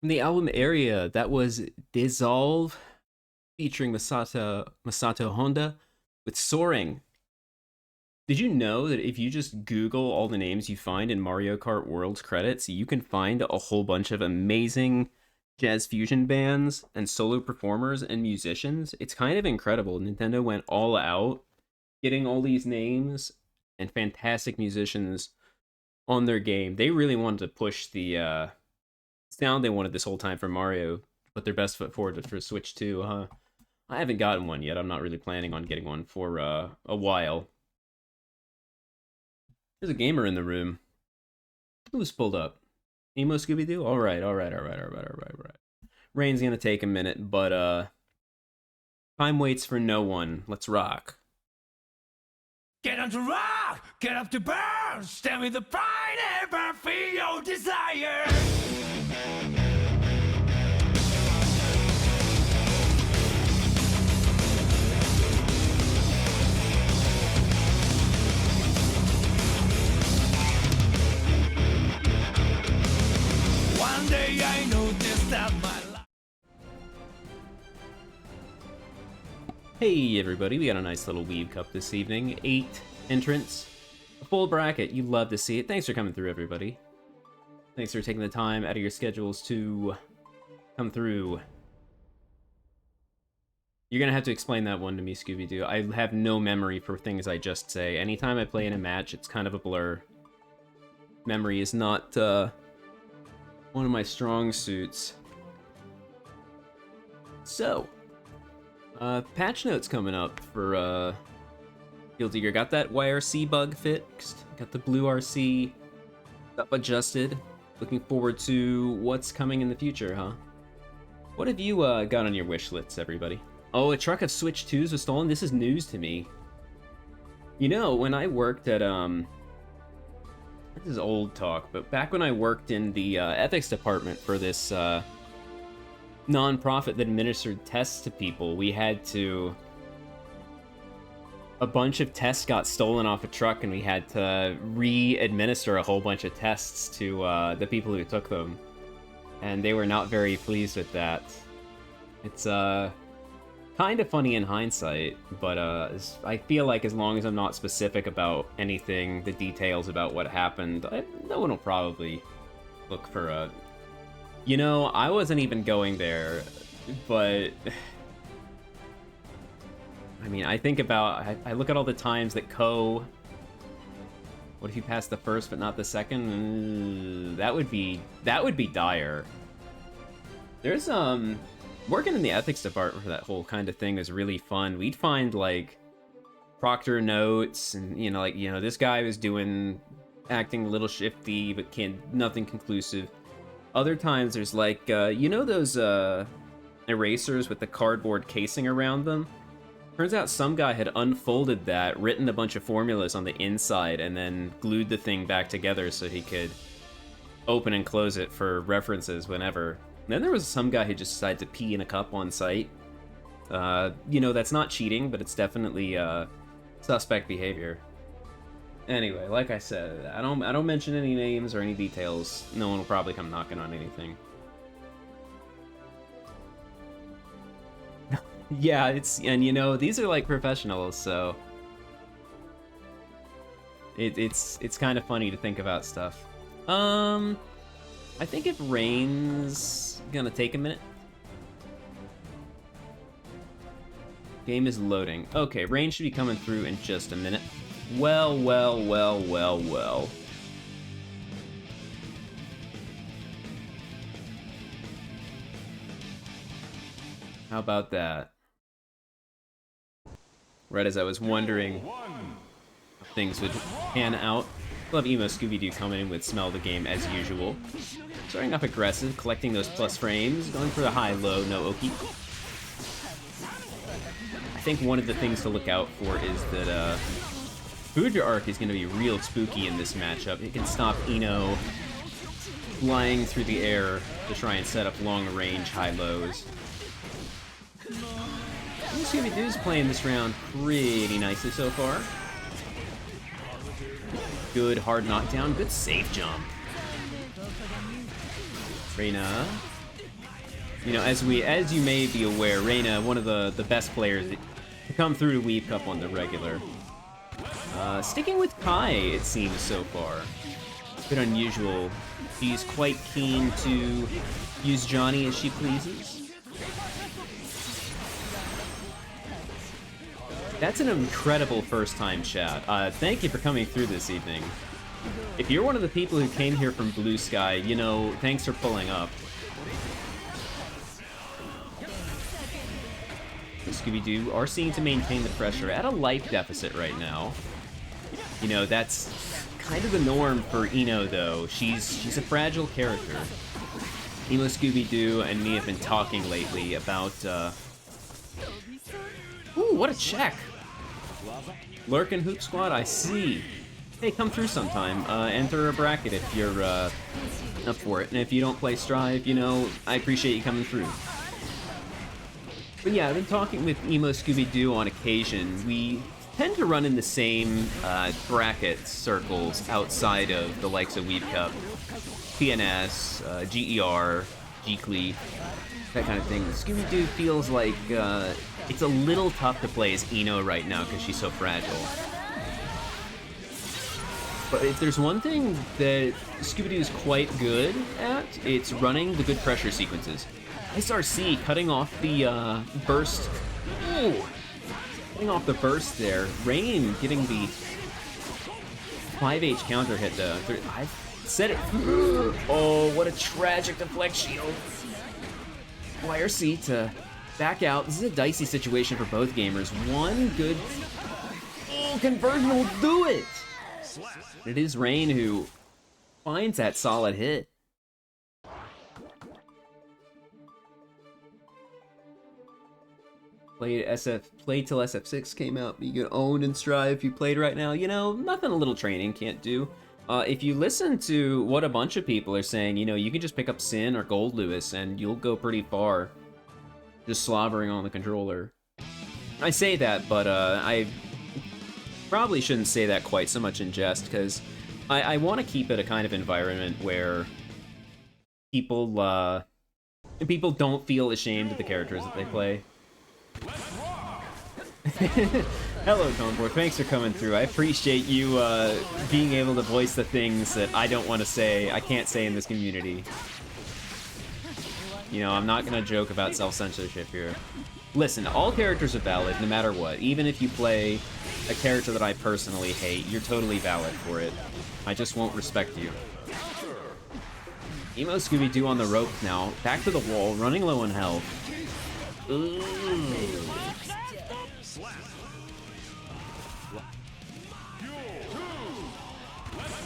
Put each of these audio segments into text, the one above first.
From the album Area, that was Dissolve featuring Masato Honda with Soaring. Did you know that if you just Google all the names you find in Mario Kart World's credits, you can find a whole bunch of amazing jazz fusion bands and solo performers and musicians? It's kind of incredible. Nintendo went all out getting all these names and fantastic musicians on their game. They really wanted to push the sound they wanted this whole time for Mario, put their best foot forward for Switch 2, huh? I haven't gotten one yet. I'm not really planning on getting one for a while. There's a gamer in the room. Who's pulled up? EmoScoobyDoo? Alright. Rain's gonna take a minute, but time waits for no one. Let's rock. Get on to rock, get up to burn, stand with the pride, ever feel your desire. One day I noticed that my life. Hey everybody, we got a nice little WeebCup this evening. 8 entrants, a full bracket. You love to see it. Thanks for coming through, everybody. Thanks for taking the time out of your schedules to come through. You're gonna have to explain that one to me, Scooby-Doo. I have no memory for things I just say. Anytime I play in a match, it's kind of a blur. Memory is not one of my strong suits. So, patch notes coming up for Guilty Gear. Got that YRC bug fixed. Got the blue RC stuff adjusted. Looking forward to what's coming in the future, huh? What have you got on your wish lists, everybody? Oh, a truck of Switch 2s was stolen? This is news to me. You know, when I worked at, this is old talk, but back when I worked in the ethics department for this non-profit that administered tests to people, we had to... A bunch of tests got stolen off a truck, and we had to re-administer a whole bunch of tests to the people who took them. And they were not very pleased with that. It's kind of funny in hindsight, but I feel like as long as I'm not specific about anything, the details about what happened, no one will probably look for a... You know, I wasn't even going there, but... I mean, I think about... I look at all the times that Ko... What if you passed the first but not the second? That would be dire. There's, working in the ethics department for that whole kind of thing was really fun. We'd find, like, proctor notes, and, this guy was acting a little shifty, but nothing conclusive. Other times there's, like, those, erasers with the cardboard casing around them? Turns out some guy had unfolded that, written a bunch of formulas on the inside, and then glued the thing back together so he could open and close it for references whenever. And then there was some guy who just decided to pee in a cup on site. That's not cheating, but it's definitely suspect behavior. Anyway, like I said, I don't mention any names or any details. No one will probably come knocking on anything. Yeah, these are like professionals, so it's kind of funny to think about stuff. I think if Rain's gonna take a minute. Game is loading. Okay, Rain should be coming through in just a minute. Well. How about that? Right as I was wondering if things would pan out. Love EmoScoobyDoo coming in with Smell the Game as usual. Starting off aggressive, collecting those plus frames, going for the high-low, no Oki. I think one of the things to look out for is that Foudre Arc is going to be real spooky in this matchup. It can stop Eno flying through the air to try and set up long-range high-lows. Scooby-Doo's playing this round pretty nicely so far. Good hard knockdown, good safe jump. Reyna You know, as you may be aware, Reyna, one of the best players to come through to WeebCup on the regular. Sticking with Kai, it seems so far. A bit unusual. She's quite keen to use Johnny as she pleases. That's an incredible first-time chat. Thank you for coming through this evening. If you're one of the people who came here from Blue Sky, you know, thanks for pulling up. EmoScoobyDoo are seen to maintain the pressure at a life deficit right now. You know, that's kind of the norm for Eno, though. She's a fragile character. EmoScoobyDoo and me have been talking lately about, Ooh, what a check! Lurkin Hoop Squad, I see. Hey, come through sometime. Enter a bracket if you're, up for it. And if you don't play Strive, you know, I appreciate you coming through. But yeah, I've been talking with EmoScoobyDoo on occasion. We tend to run in the same bracket circles outside of the likes of WeebCup, PNS, GER, Geekly, that kind of thing. Scooby-Doo feels like it's a little tough to play as Eno right now because she's so fragile. But if there's one thing that Scooby-Doo is quite good at, it's running the good pressure sequences. SRC cutting off the burst. Ooh! Cutting off the burst there. Rain getting the 5H counter hit though. I said it. Oh, what a tragic deflect shield. YRC to back out. This is a dicey situation for both gamers. One good conversion will do it. It is Rain who finds that solid hit. Played till SF6 came out, but you can own and strive if you played right now. You know, nothing a little training can't do. If you listen to what a bunch of people are saying, you know, you can just pick up Sin or Gold Lewis and you'll go pretty far just slobbering on the controller. I say that, but I probably shouldn't say that quite so much in jest, because I want to keep it a kind of environment where people don't feel ashamed of the characters that they play. Hello, Convoy. Thanks for coming through. I appreciate you being able to voice the things that I don't want to say, I can't say in this community. You know, I'm not gonna joke about self-censorship here. Listen, all characters are valid, no matter what. Even if you play a character that I personally hate, you're totally valid for it. I just won't respect you. EmoScoobyDoo on the rope now. Back to the wall, running low on health. Ooh.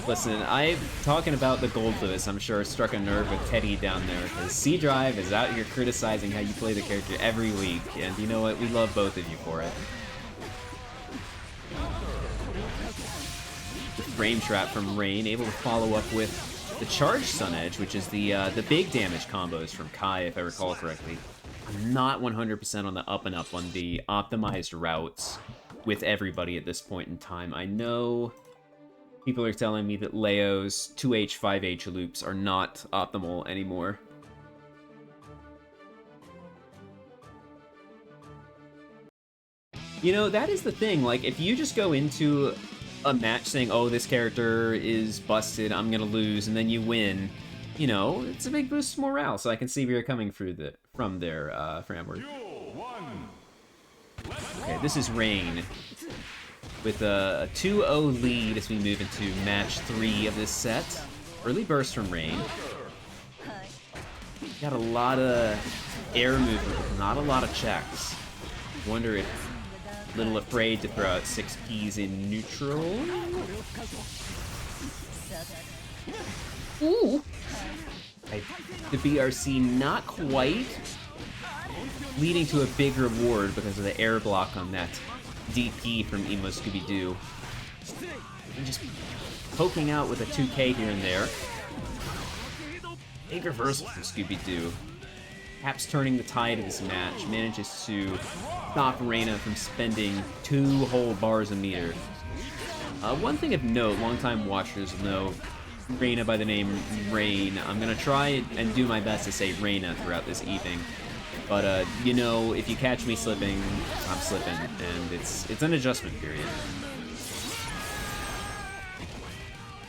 Listen, I'm talking about the Gold Lewis, I'm sure struck a nerve with Teddy down there, because C-Drive is out here criticizing how you play the character every week, and you know what, we love both of you for it. The frame trap from Rain, able to follow up with the Charged Sun Edge, which is the big damage combos from Kai, if I recall correctly. I'm not 100% on the up and up on the optimized routes with everybody at this point in time. I know people are telling me that Leo's 2H, 5H loops are not optimal anymore. You know, that is the thing, like, if you just go into a match saying, oh, this character is busted, I'm gonna lose, and then you win, you know, it's a big boost to morale, so I can see where you're coming from there, Framward. Okay, this is Rain with a 2-0 lead as we move into match 3 of this set. Early burst from Rain. Got a lot of air movement, not a lot of checks. Wonder if a little afraid to throw out 6 Ps in neutral. Ooh! The BRC not quite, leading to a big reward because of the air block on that DP from EmoScoobyDoo. And just poking out with a 2K here and there. Big reversal from Scooby-Doo. Perhaps turning the tide of this match, manages to stop Reyna from spending 2 whole bars a meter. One thing of note, longtime watchers know, Reyna by the name Rain. I'm gonna try and do my best to say Reyna throughout this evening. But, you know, if you catch me slipping, I'm slipping, and it's an adjustment period.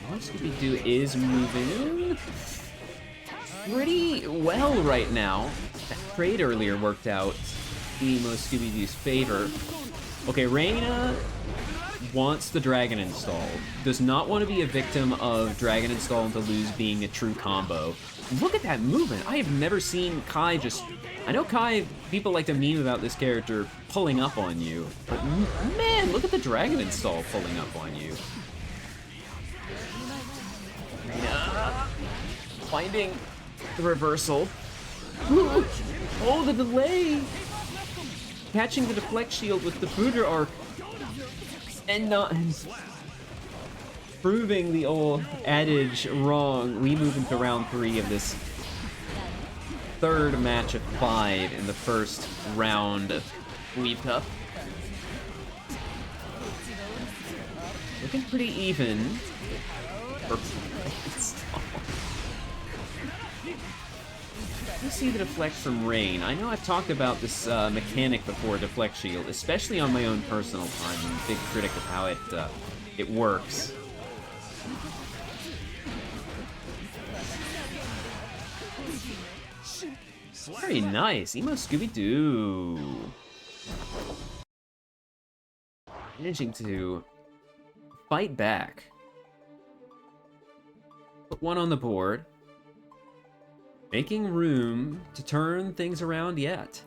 EmoScoobyDoo is moving pretty well right now. That trade earlier worked out in EmoScoobyDoo's favor. Okay, Reyna wants the Dragon Install. Does not want to be a victim of Dragon Install and to lose being a true combo. Look at that movement. I have never seen Kai just... I know Kai, people like to meme about this character pulling up on you, but man, look at the Dragon Install pulling up on you. Reyna finding the reversal. Ooh, oh, the delay! Catching the deflect shield with the Buddha arc. And not proving the old adage wrong. We move into round 3 of this third match of 5 in the first round of WeebCup. Looking pretty even. You see the deflect from Rain. I know I've talked about this mechanic before, deflect shield, especially on my own personal time. I'm a big critic of how it works. Very nice, EmoScoobyDoo. Managing to fight back. Put one on the board. Making room to turn things around yet.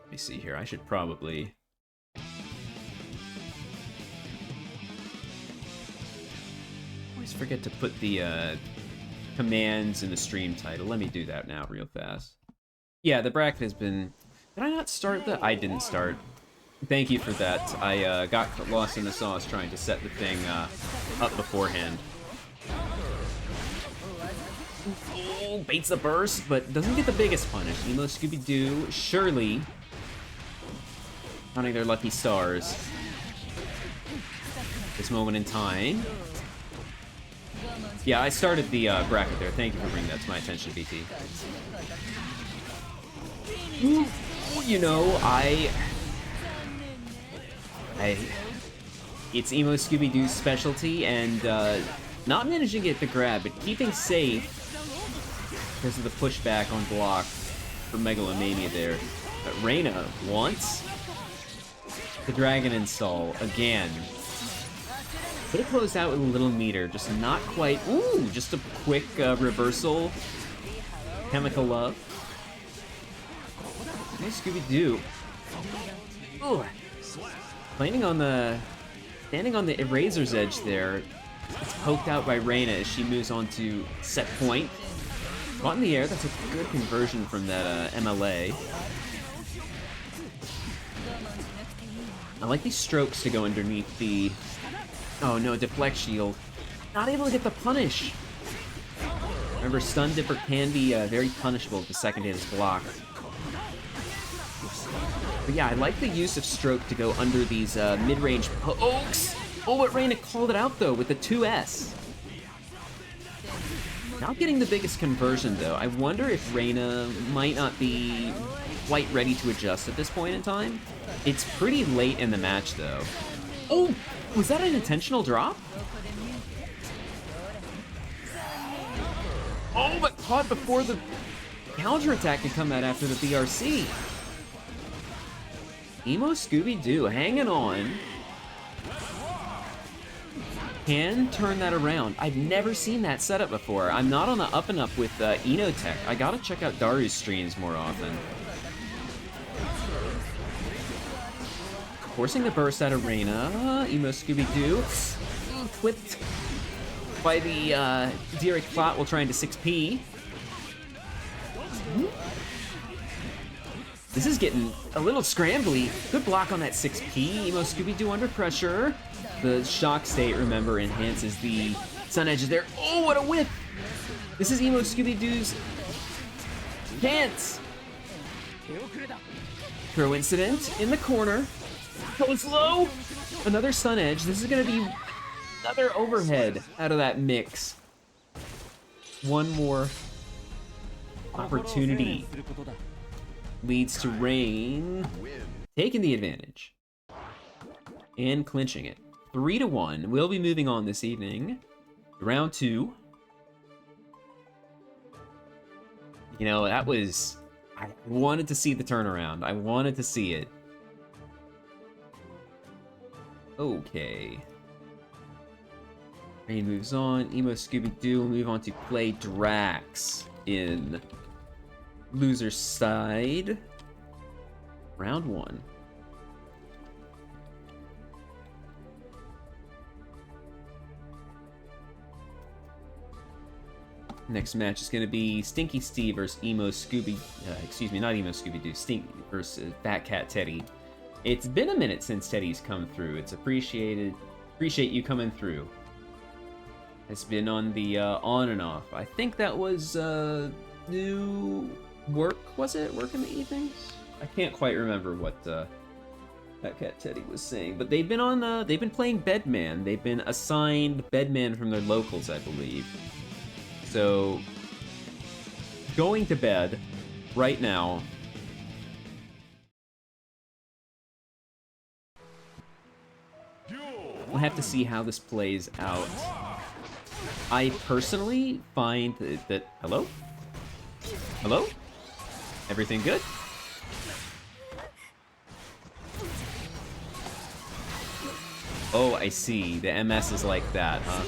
Let me see here, I should probably... always forget to put the commands in the stream title. Let me do that now real fast. Yeah, the bracket has been... Did I not start that? I didn't start. Thank you for that. I got lost in the sauce trying to set the thing up beforehand. Oh, baits the burst, but doesn't get the biggest punish. EmoScoobyDoo, surely counting their lucky stars. This moment in time. Yeah, I started the bracket there. Thank you for bringing that to my attention, BT. Ooh, you know, it's EmoScoobyDoo's specialty, and not managing to get the grab, but keeping safe because of the pushback on block for Megalomania there. But Reyna wants the Dragon Install again. Could have closed out with a little meter, just not quite. Ooh, just a quick reversal. Chemical Love. Nice EmoScoobyDoo. Ooh. Standing on the Eraser's edge there. It's poked out by Reyna as she moves on to set point. Caught in the air, that's a good conversion from that MLA. I like these strokes to go underneath the... Oh no, deflect shield. Not able to get the punish. Remember, Stun Dipper can be very punishable if the second hit is blocked. But yeah, I like the use of stroke to go under these mid-range pokes. Oh, but Reyna called it out though with the 2S. Not getting the biggest conversion though. I wonder if Reyna might not be quite ready to adjust at this point in time. It's pretty late in the match though. Oh, was that an intentional drop? Oh, but caught before the counterattack could come out after the BRC. EmoScoobyDoo hanging on. Can turn that around. I've never seen that setup before. I'm not on the up and up with Enotech. I gotta check out Daru's streams more often. Forcing the burst out of Reyna. EmoScoobyDoo. Flipped by the Derek Plot while trying to 6P. This is getting a little scrambly. Good block on that 6P. EmoScoobyDoo under pressure. The shock state, remember, enhances the sun edges there. Oh, what a whip! This is EmoScoobyDoo's chance. Coincident in the corner. Goes low. Another sun edge. This is gonna be Another overhead out of that mix. One more opportunity leads to Rain taking the advantage and clinching it. 3-1. We'll be moving on this evening. Round 2. You know, that was... I wanted to see the turnaround. I wanted to see it. Okay. Rain moves on. EmoScoobyDoo will move on to play Drax in loser's side. Round 1. Next match is going to be Stinky Steve versus excuse me, not EmoScoobyDoo, Stinky versus Fatcatteddy. It's been a minute since Teddy's come through. It's appreciated. Appreciate you coming through. It's been on the on and off. I think that was new work. Was it work in the evenings? I can't quite remember what Fatcatteddy was saying, but they've been on. They've been playing Bedman. They've been assigned Bedman from their locals, I believe. So, going to bed right now. We'll have to see how this plays out. I personally find that hello? Hello? Everything good? Oh, I see. The MS is like that, huh?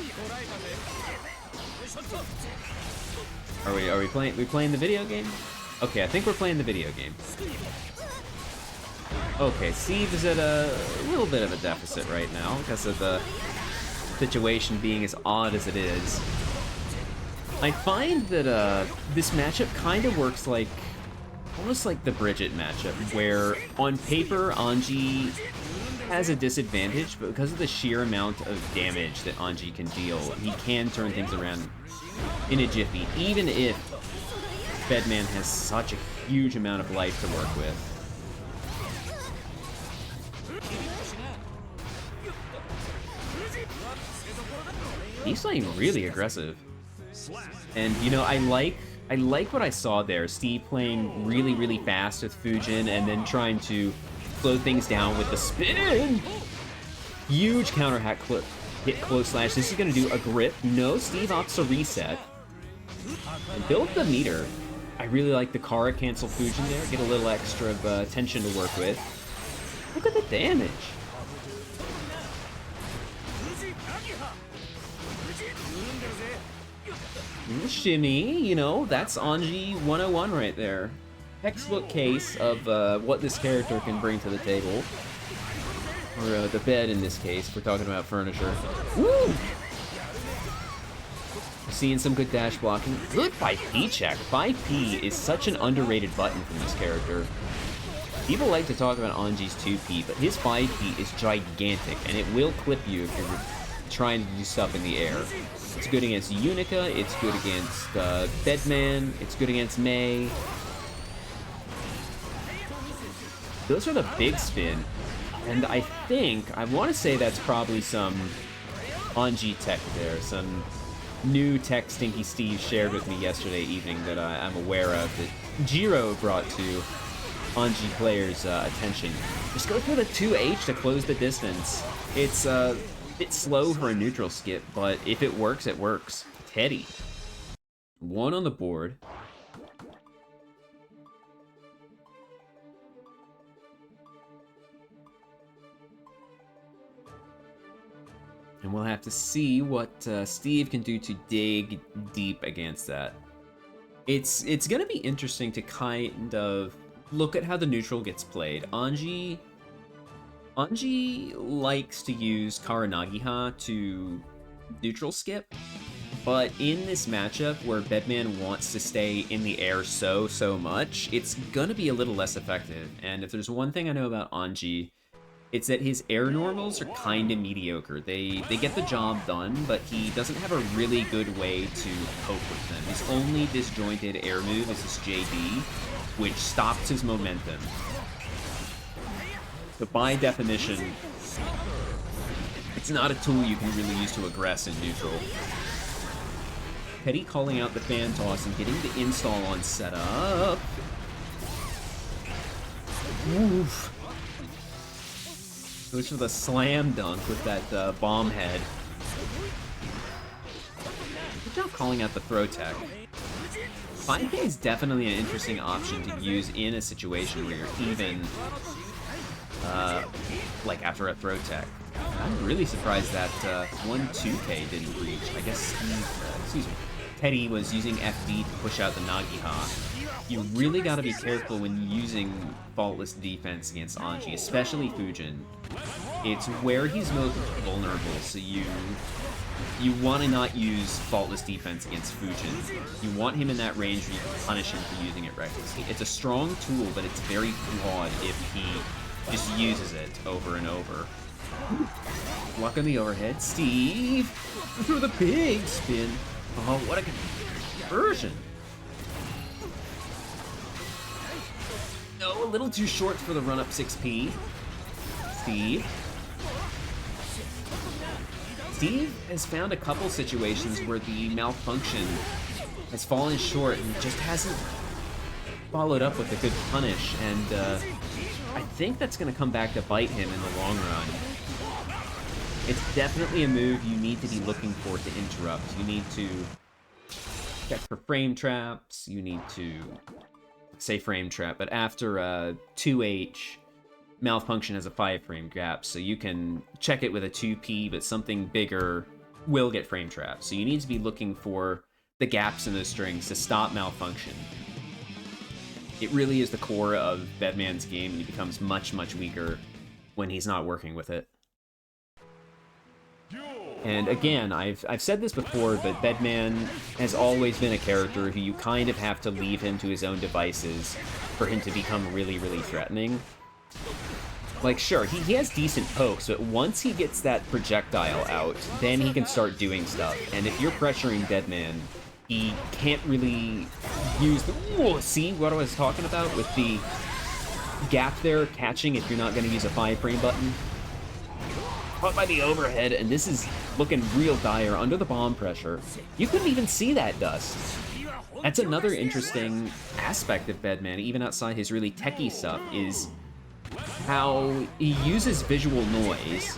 Are we playing the video game? Okay, I think we're playing the video game. Okay, Steve is at a little bit of a deficit right now because of the situation being as odd as it is. I find that this matchup kind of works like almost like the Bridget matchup, where on paper Anji has a disadvantage, but because of the sheer amount of damage that Anji can deal, he can turn things around in a jiffy, even if Bedman has such a huge amount of life to work with. He's playing really aggressive. And, you know, I like what I saw there. Steve playing really, really fast with Fujin and then trying to slow things down with the spin. Huge counter hit close slash. This is going to do a grip. No, Steve opts to reset. And build the meter. I really like the Kara cancel Fujin there. Get a little extra of tension to work with. Look at the damage. Shimmy, you know, that's Anji 101 right there. Textbook case of what this character can bring to the table. Or the bed in this case, if we're talking about furniture. Woo! Seeing some good dash blocking. Good 5P check. 5P is such an underrated button from this character. People like to talk about Anji's 2P, but his 5P is gigantic, and it will clip you if you're trying to do stuff in the air. It's good against Unica, it's good against Bedman, it's good against Mei. Those are the big spin. And I want to say that's probably some Anji tech there, some new tech Stinky Steve shared with me yesterday evening that I'm aware of, that Jiro brought to Anji players' attention. Just go for the 2H to close the distance. It's a bit slow for a neutral skip, but if it works, it works. Teddy. 1 on the board. And we'll have to see what Steve can do to dig deep against that. It's going to be interesting to kind of look at how the neutral gets played. Anji likes to use Karanagiha to neutral skip, but in this matchup where Bedman wants to stay in the air so much, it's going to be a little less effective. And if there's one thing I know about Anji, it's that his air normals are kind of mediocre. They get the job done, but he doesn't have a really good way to cope with them. His only disjointed air move is his JD, which stops his momentum. So by definition, the It's not a tool you can really use to aggress in neutral. Petty calling out the fan toss and getting the install on setup. Oof. Goes for the slam dunk with that bomb head. Good job calling out the throw tech. 5K is definitely an interesting option to use in a situation where you're even, like after a throw tech. I'm really surprised that 1-2K didn't reach. I guess excuse me, Teddy was using FD to push out the Nagiha. You really gotta be careful when using faultless defense against Anji, especially Fujin. It's where he's most vulnerable, so you want to not use faultless defense against Fujin. You want him in that range where you can punish him for using it recklessly. It's a strong tool, but it's very flawed if he just uses it over and over. Block on the overhead. Steve! Through the big spin. Oh, what a conversion. No, a little too short for the run-up 6P. Steve has found a couple situations where the malfunction has fallen short and just hasn't followed up with a good punish, and I think that's going to come back to bite him in the long run. It's definitely a move you need to be looking for to interrupt. You need to check for frame traps, you need to say frame trap, but after 2H, malfunction has a 5-frame gap, so you can check it with a 2P, but something bigger will get frame trapped. So you need to be looking for the gaps in those strings to stop malfunction. It really is the core of Bedman's game, and he becomes much, much weaker when he's not working with it. And again, I've said this before, but Bedman has always been a character who you kind of have to leave him to his own devices for him to become really, really threatening. Like, sure, he has decent pokes, but once he gets that projectile out, then he can start doing stuff. And if you're pressuring Deadman, he can't really use the... Whoa, see what I was talking about with the gap there catching if you're not going to use a 5-frame button? Caught by the overhead, and this is looking real dire under the bomb pressure. You couldn't even see that dust. That's another interesting aspect of Bedman, even outside his really techie stuff, is how he uses visual noise.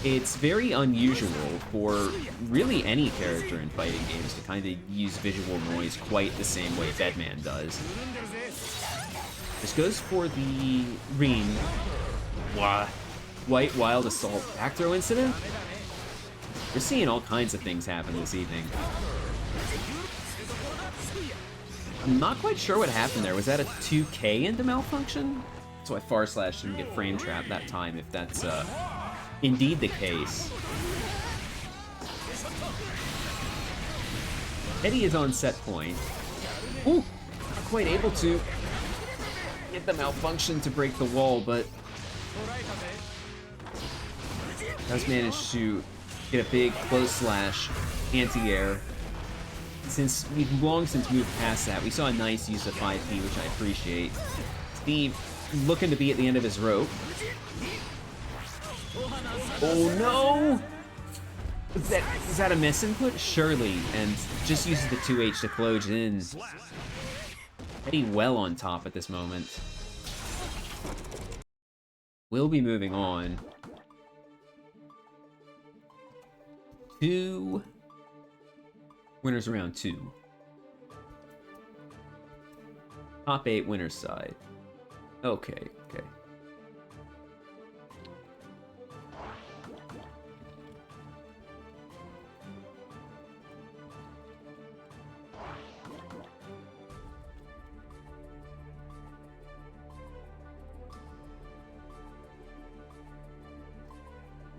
It's very unusual for really any character in fighting games to kind of use visual noise quite the same way Bedman does. This goes for the Reyna. White Wild Assault back throw incident? We're seeing all kinds of things happen this evening. I'm not quite sure what happened there. Was that a 2K into malfunction? That's why Far Slash didn't get frame trapped that time, if that's indeed the case. Eddie is on set point. Ooh, not quite able to get the malfunction to break the wall, but does manage to get a big close slash anti-air. Since we've long since moved past that, we saw a nice use of 5P, which I appreciate. Steve looking to be at the end of his rope. Oh no! Is that a misinput? Surely, and just uses the 2H to close in. Pretty well on top at this moment. We'll be moving on to winners round 2. Top 8 winners side. Okay.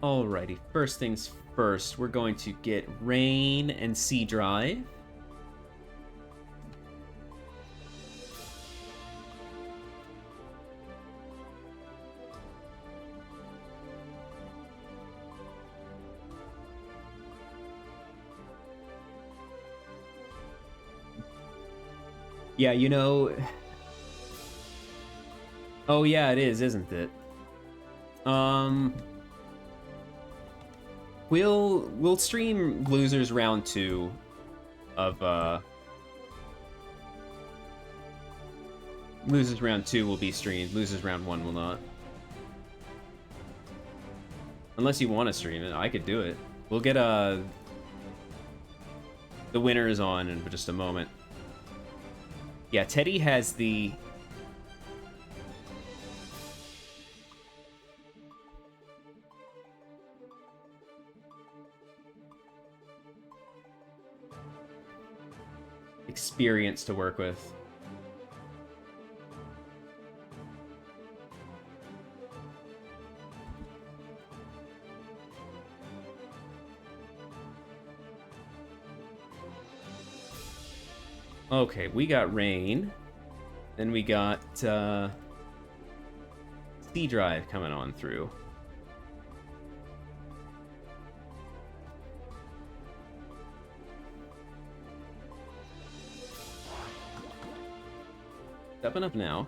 Alrighty, first things first, we're going to get Rain and C Drive. Yeah, you know... Oh yeah, it is, isn't it? We'll stream losers round 2 of losers round 2 will be streamed. Losers round 1 will not. Unless you want to stream it, I could do it. We'll get the winners on in just a moment. Yeah, Teddy has the experience to work with. Okay, we got Rain. Then we got C Drive coming on through. Stepping up now.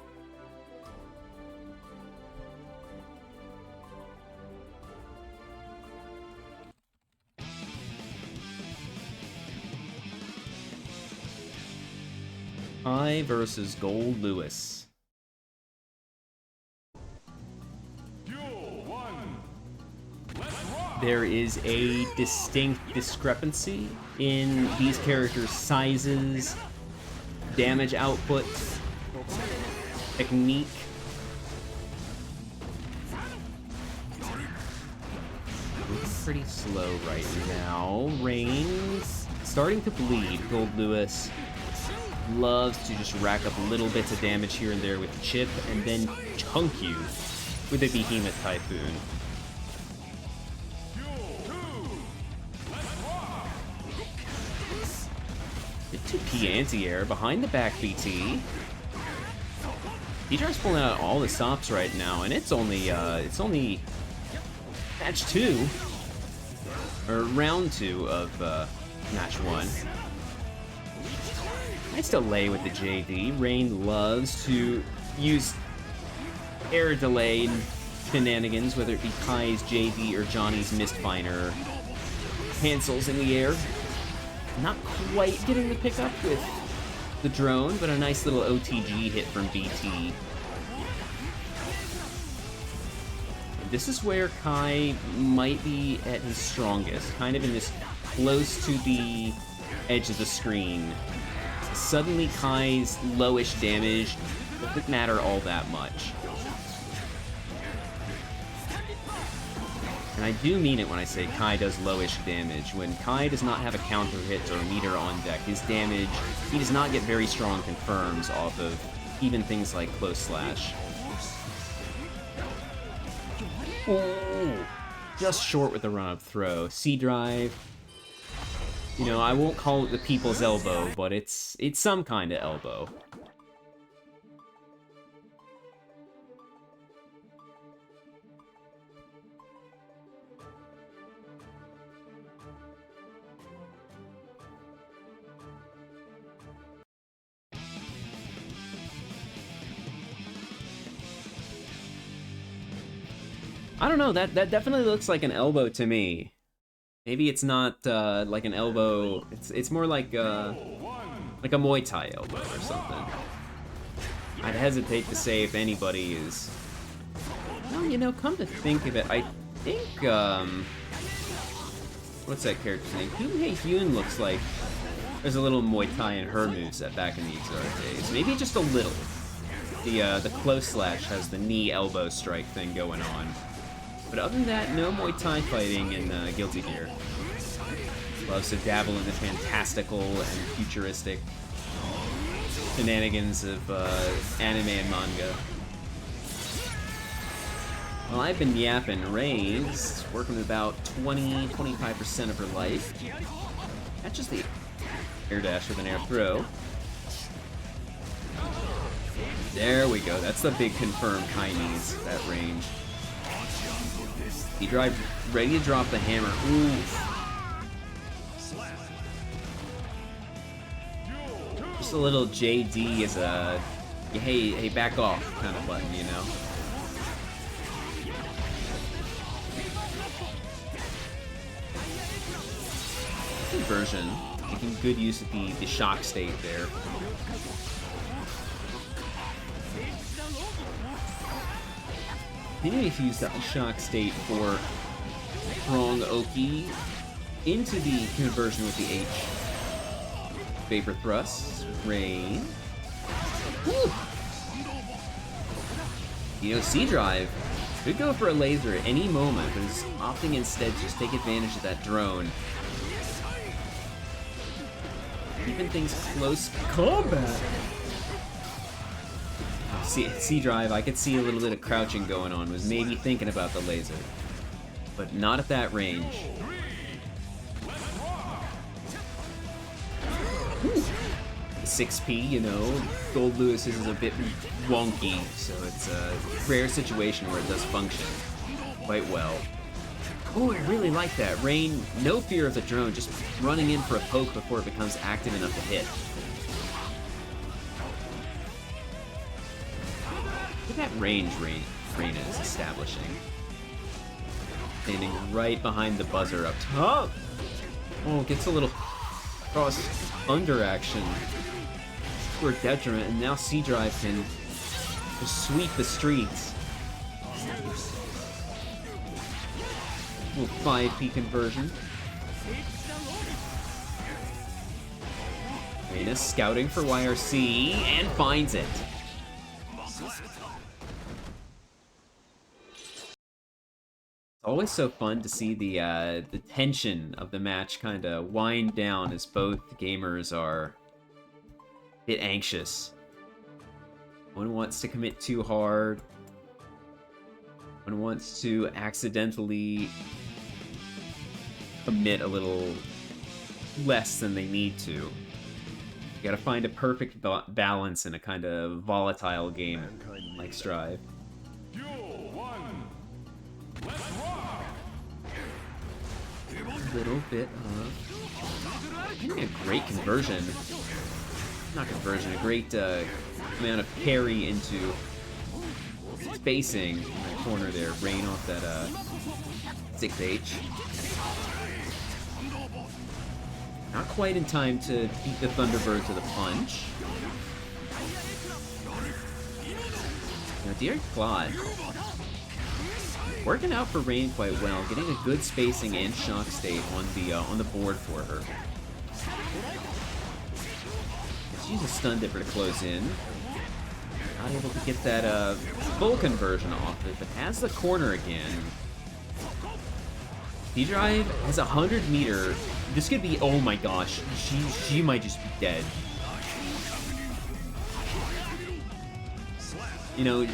I versus Gold Lewis. There is a distinct discrepancy in these characters' sizes, damage output, technique. Moving pretty slow right now. Rain's starting to bleed. Gold Lewis loves to just rack up little bits of damage here and there with the chip, and then chunk you with a Behemoth Typhoon. Bit 2P anti-air behind the back BT. D-Drive's pulling out all the stops right now, and it's only match 2, or round 2 of match 1. Nice delay with the JD. Rain loves to use air delay shenanigans, whether it be Kai's JD or Johnny's Mistfinder. Cancels in the air. Not quite getting the pickup with the drone, but a nice little OTG hit from BT. This is where Kai might be at his strongest, kind of in this close to the edge of the screen. Suddenly Kai's lowish damage doesn't matter all that much. And I do mean it when I say Kai does lowish damage. When Kai does not have a counter hit or meter on deck, his damage, he does not get very strong confirms off of even things like close slash. Oh, just short with the run-up throw. C-Drive. You know, I won't call it the people's elbow, but it's some kind of elbow. I don't know, that definitely looks like an elbow to me. Maybe it's not like an elbow. It's more like a Muay Thai elbow or something. I'd hesitate to say if anybody is. Well, you know, come to think of it, I think what's that character's name? Hee Hyun looks like there's a little Muay Thai in her moveset back in the Exarch days. Maybe just a little. The close slash has the knee elbow strike thing going on. But other than that, no Muay Thai fighting in Guilty Gear. Loves to dabble in the fantastical and futuristic shenanigans of anime and manga. Well, I've been yapping. Rey's working about 20-25% of her life. That's just the air dash with an air throw. There we go. That's the big confirmed Kai needs, that range. D-Drive ready to drop the hammer. Ooh. Just a little JD is a hey, back off kind of button, you know? Conversion. Making good use of the shock state there. Maybe if you use that shock state for Wrong Oki into the conversion with the H. Vapor Thrust. Rain. Woo! You know, C-Drive could go for a laser at any moment, but is opting instead to just take advantage of that drone. Keeping things close combat. C-Drive, I could see a little bit of crouching going on, was maybe thinking about the laser. But not at that range. Ooh. 6P, you know, Gold Lewis is a bit wonky, so it's a rare situation where it does function quite well. Oh, I really like that. Rain, no fear of the drone, just running in for a poke before it becomes active enough to hit. Look at that range Reyna is establishing. Standing right behind the buzzer up top. Oh, gets a little cross under action for detriment, and now C-Drive can just sweep the streets. Little 5P conversion. Reyna scouting for YRC and finds it. It's always so fun to see the tension of the match kind of wind down as both gamers are a bit anxious. One wants to commit too hard. One wants to accidentally commit a little less than they need to. You gotta find a perfect balance in a kind of volatile game like Strive. A little bit of... Getting a great conversion. Not conversion, a great amount of carry into spacing in the corner there. Rain off that 6H. Not quite in time to beat the Thunderbird to the punch. Now, dear God. Working out for Rain quite well, getting a good spacing and shock state on the board for her. Let's use a stun dipper to close in. Not able to get that full conversion off it, but has the corner again. C-Drive has 100 meter. This could be, oh my gosh, she might just be dead. You know,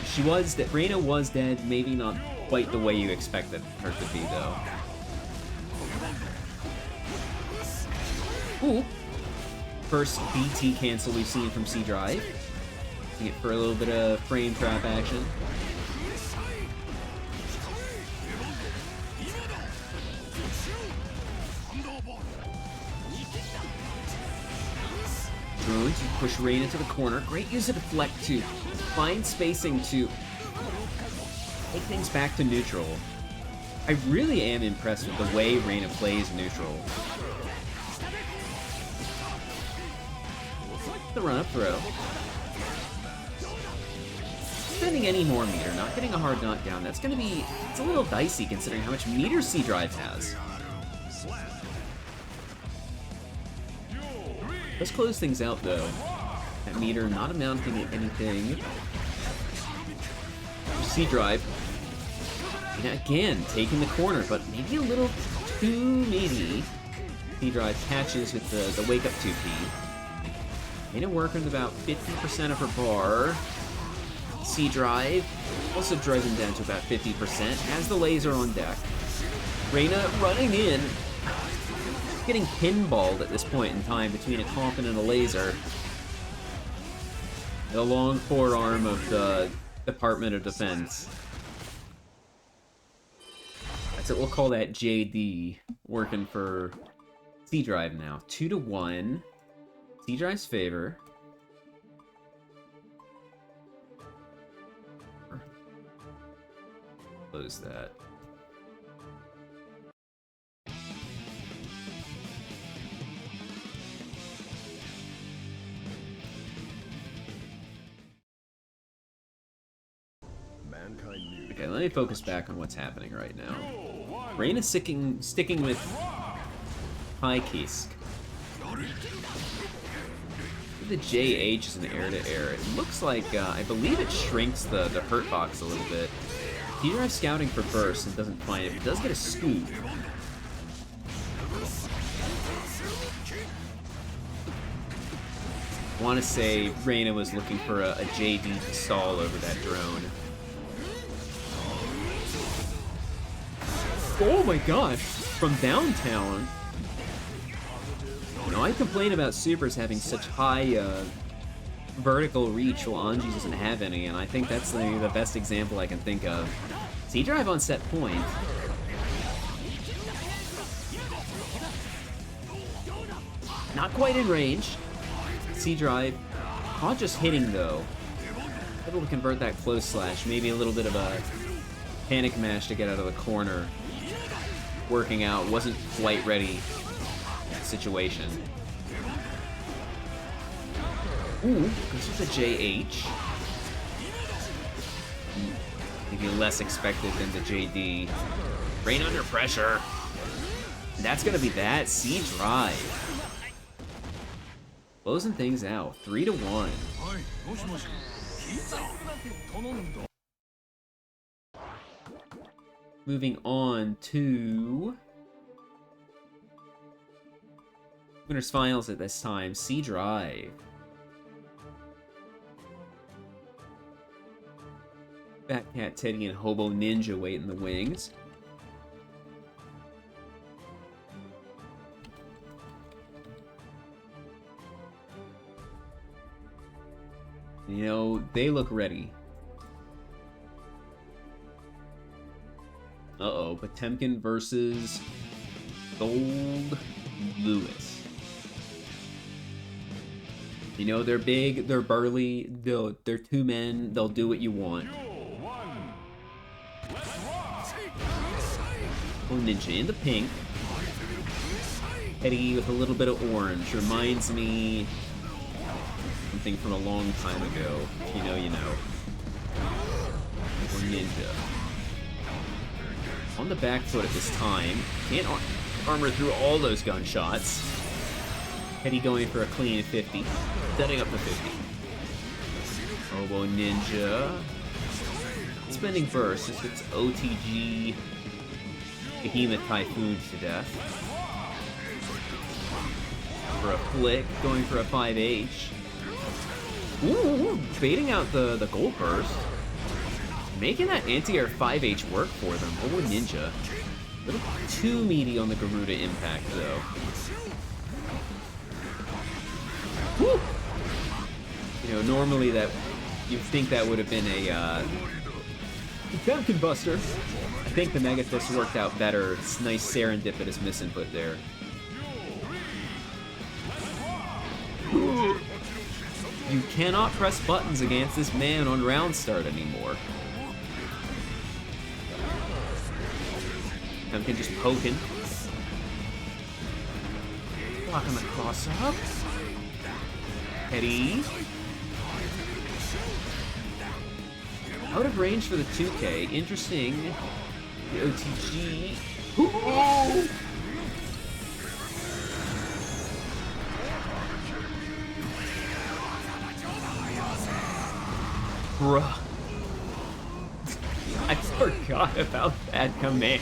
Reyna was dead, maybe not quite the way you expected her to be, though. Ooh. First BT cancel we've seen from C-Drive. Using it for a little bit of frame trap action. Drone to push Reyna to the corner. Great use of deflect to find spacing to take things back to neutral. I really am impressed with the way Reyna plays neutral. The run-up throw. Spending any more meter, not getting a hard knockdown. That's gonna be, it's a little dicey considering how much meter C-Drive has. Let's close things out though. That meter not amounting to anything. C-Drive. And again, taking the corner, but maybe a little too meaty. C-Drive catches with the wake up 2P. Reyna working about 50% of her bar. C-Drive also driving down to about 50%. Has the laser on deck. Reyna running in. Getting pinballed at this point in time between a coffin and a laser. The long forearm of the Department of Defense. That's what we'll call that JD working for C-Drive now. 2-1. C-Drive's favor. Close that. me focus back on what's happening right now. Reyna sticking with High Kisk. The JH is an air-to-air. It looks like, I believe it shrinks the hurt box a little bit. T-Drive scouting for burst and doesn't find it, but does get a scoop. I want to say Reyna was looking for a JD to stall over that drone. Oh my gosh, from downtown. You know, I complain about supers having such high vertical reach while Anji doesn't have any, and I think that's the best example I can think of. C-Drive on set point. Not quite in range. C-Drive, not just hitting though. Able to convert that close slash, maybe a little bit of a panic mash to get out of the corner. Working out, wasn't quite ready situation. Ooh, this is a JH. Maybe less expected than the JD. Rain under pressure. That's gonna be that. C-Drive. Closing things out, 3-1. Moving on to winners finals at this time. C-Drive. Fatcatteddy and Hobo Ninja wait in the wings. You know, they look ready. Uh-oh, Potemkin versus Gold Lewis. You know, they're big, they're burly, they're two men, they'll do what you want. Oh, Ninja in the pink. Teddy with a little bit of orange. Reminds me something from a long time ago. If you know, you know. Or Ninja. On the back foot at this time. Can't armor through all those gunshots. Teddy going for a clean 50. Setting up the 50. Hobo Ninja. Spending burst. Just gets OTG Behemoth Typhoon to death. For a flick. Going for a 5H. Ooh, baiting out the gold burst. Making that anti-air 5H work for them. Oh, Ninja. A little too meaty on the Garuda impact, though. Woo! You know, normally that you'd think that would have been a Potemkin Buster. I think the Mega Fist worked out better. It's nice serendipitous misinput there. Ooh. You cannot press buttons against this man on round start anymore. Potemkin just poking. Blocking the cross up. Teddy. Out of range for the 2K. Interesting. The OTG. Ooh. Bruh. I forgot about that command.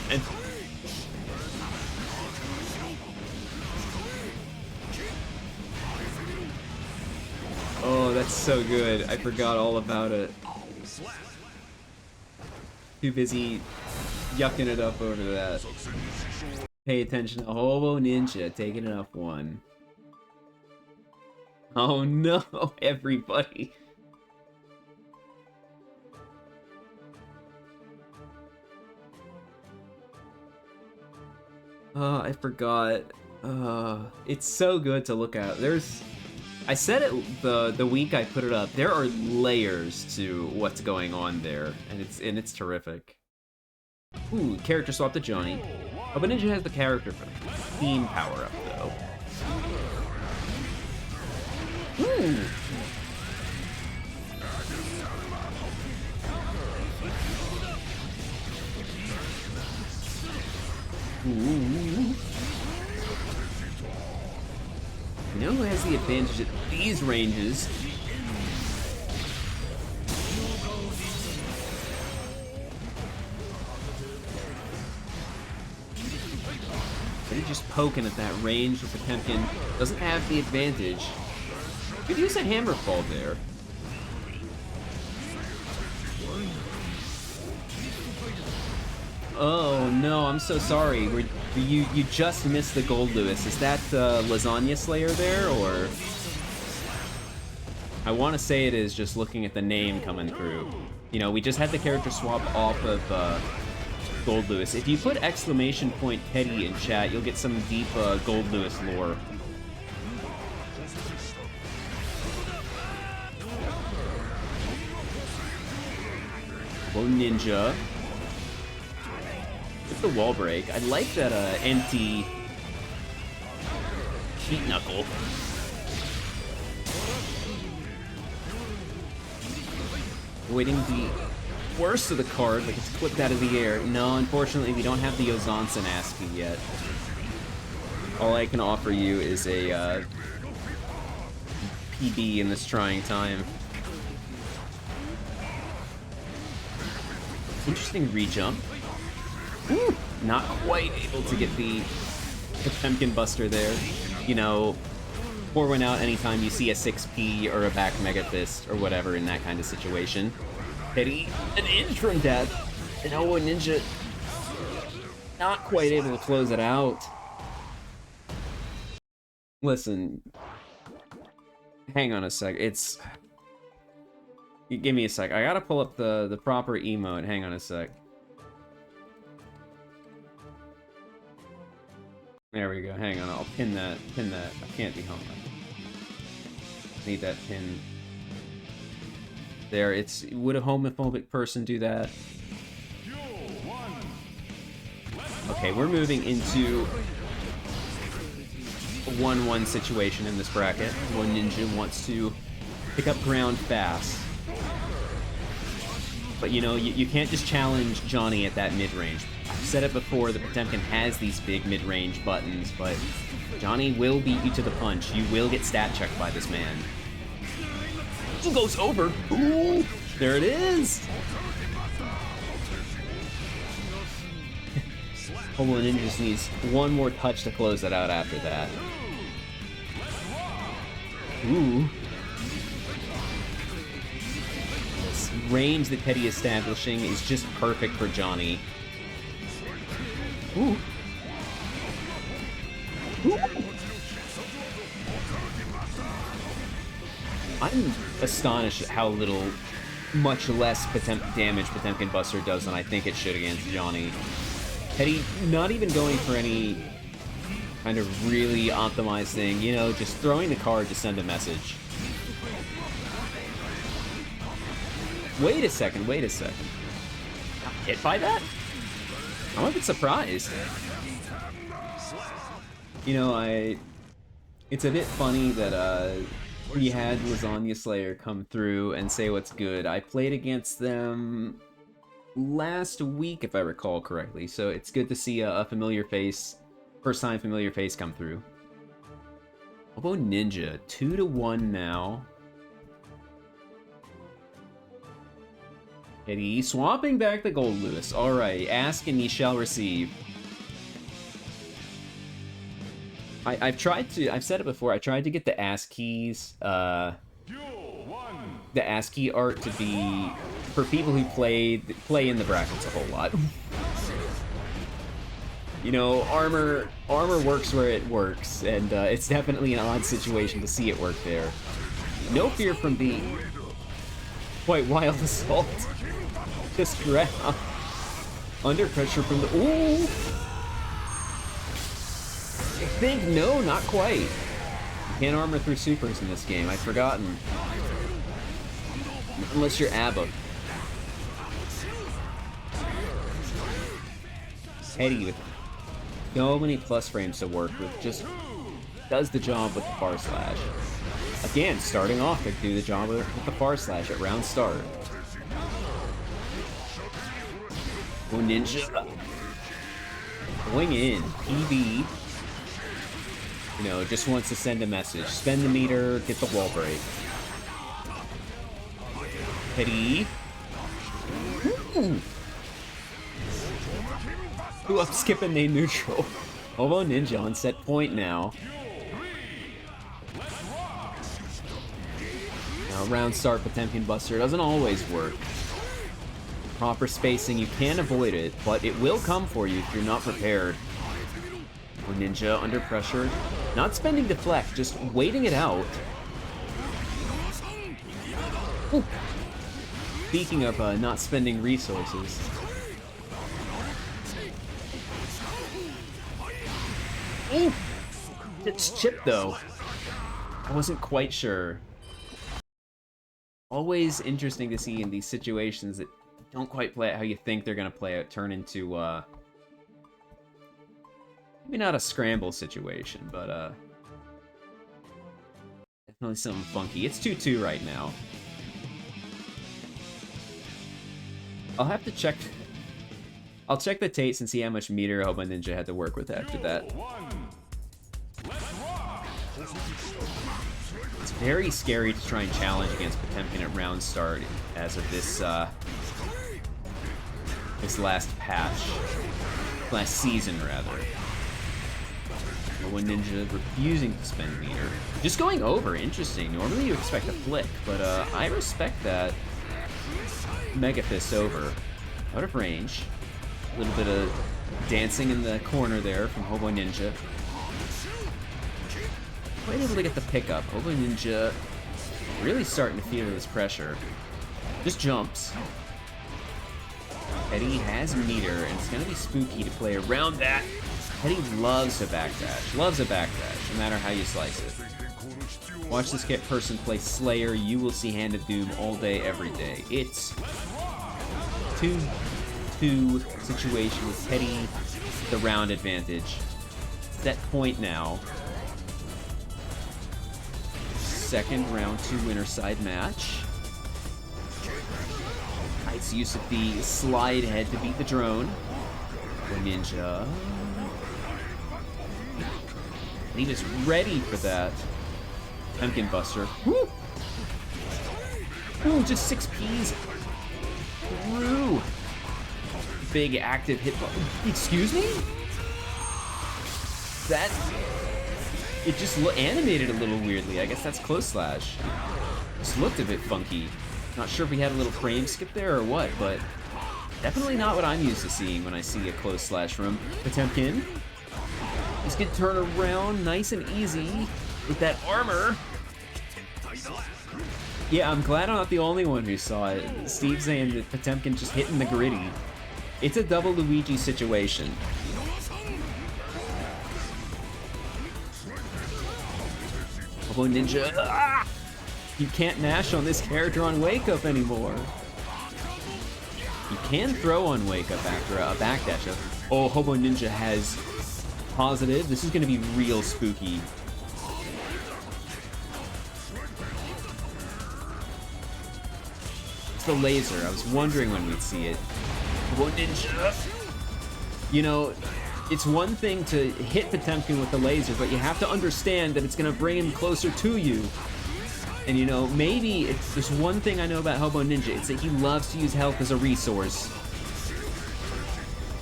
Oh, that's so good. I forgot all about it. Too busy yucking it up over that. Pay attention to Hobo Ninja taking it up one. Oh no, everybody. I forgot. It's so good to look at. I said it the week I put it up. There are layers to what's going on there, and it's terrific. Ooh, character swap to Johnny. Oh, but Ninja has the character for the theme power up though. Ooh. Ooh. You know who has the advantage at these ranges? They're just poking at that range with Potemkin. Doesn't have the advantage. Could use a hammer fall there. Oh no, I'm so sorry. You just missed the gold, Lewis. Is that Lasagna Slayer there, or? I want to say it is, just looking at the name coming through. You know, we just had the character swap off of Gold Lewis. If you put !Teddy in chat, you'll get some deep Gold Lewis lore. Whoa, Ninja. With the wall break. I like that empty Heat Knuckle. Avoiding the worst of the card, like it's flipped out of the air. No, unfortunately, we don't have the Ozanson ASCII yet. All I can offer you is a PB in this trying time. Interesting re-jump. Ooh, not quite able to get the Potemkin Buster there. You know, pour one out anytime you see a 6P or a back Mega Fist or whatever in that kind of situation. Teddy, an inch from death. And oh, Ninja, not quite able to close it out. Listen, hang on a sec. Give me a sec. I gotta pull up the proper emote. Hang on a sec. There we go. Hang on. I'll pin that. I can't be home. Need that pin. There. Would a homophobic person do that? Okay, we're moving into a 1-1 situation in this bracket. One Ninja wants to pick up ground fast. But you know, you can't just challenge Johnny at that mid-range. I've said it before, the Potemkin has these big mid-range buttons, but Johnny will beat you to the punch. You will get stat checked by this man. It goes over. Ooh, there it is. Homo Ninja just needs one more touch to close it out after that. Ooh. This range that Teddy is establishing is just perfect for Johnny. Ooh. Ooh. I'm astonished at how little, much less damage Potemkin Buster does than I think it should against Johnny. Teddy not even going for any kind of really optimized thing, you know, just throwing the card to send a message. Wait a second. Hit by that? I'm a bit surprised. You know, it's a bit funny that we had Lasagna Slayer come through and say what's good. I played against them last week, if I recall correctly, so it's good to see a familiar face, first-time familiar face come through. Hobo Ninja, 2-1 now. Eddie swapping back the Gold Lewis. Alright, ask and ye shall receive. I've said it before, I tried to get the ASCIIs, the ASCII art to be for people who play in the brackets a whole lot. You know, armor works where it works, and it's definitely an odd situation to see it work there. No fear from the quite wild assault. Just grab under pressure from the ooh. I think no, not quite. You can't armor through supers in this game. I'd forgotten. Unless you're ABBA. Eddie with so many plus frames to work with, just does the job with the far slash. Again, starting off to do the job with the far slash at round start. Oh, Ninja. Going in, PB. You know, just wants to send a message. Spend the meter, get the wall break. Petty. Ooh, I'm skipping a neutral. Hobo Ninja on set point now. Now, round start Potemkin Buster doesn't always work. Proper spacing, you can avoid it, but it will come for you if you're not prepared. Hobo Ninja under pressure. Not spending deflect, just waiting it out. Ooh. Speaking of not spending resources. Ooh. It's chip though. I wasn't quite sure. Always interesting to see in these situations that don't quite play out how you think they're gonna play out, turn into maybe not a scramble situation, but definitely something funky. It's 2-2 right now. I'll have to check. I'll check the tapes and see how much meter Hobo Ninja had to work with after that. It's very scary to try and challenge against Potemkin at round start as of this this last patch. Last season, rather. Hobo Ninja refusing to spend meter. Just going over, interesting. Normally you expect a flick, but I respect that. Mega Fist over. Out of range. A little bit of dancing in the corner there from Hobo Ninja. Quite able to get the pickup. Hobo Ninja really starting to feel this pressure. Just jumps. Eddie has meter, and it's going to be spooky to play around that. Eddie loves a backdash. Loves a backdash, no matter how you slice it. Watch this person play Slayer. You will see Hand of Doom all day, every day. It's 2-2 situation with Petty the round advantage. Set point now. Second round 2 winner side match. Nice use of the slide head to beat the drone. The Ninja. And he was ready for that. Pumpkin Buster. Woo! Ooh, just 6 Ps. Through. Big active hit. Excuse me? That... It just animated a little weirdly. I guess that's close slash. Just looked a bit funky. Not sure if we had a little frame skip there or what, but definitely not what I'm used to seeing when I see a close slash from Potemkin. He's gonna turn around nice and easy with that armor. Yeah, I'm glad I'm not the only one who saw it. Steve saying that Potemkin just hitting the gritty. It's a double Luigi situation. Hobo Ninja. Ah! You can't mash on this character on Wake Up anymore. You can throw on Wake Up after a backdash. Oh, Hobo Ninja has positive. This is going to be real spooky. It's the laser. I was wondering when we'd see it. Hobo Ninja. You know, it's one thing to hit Potemkin with the laser, but you have to understand that it's going to bring him closer to you. And you know, maybe it's there's one thing I know about Hobo Ninja, it's that he loves to use health as a resource.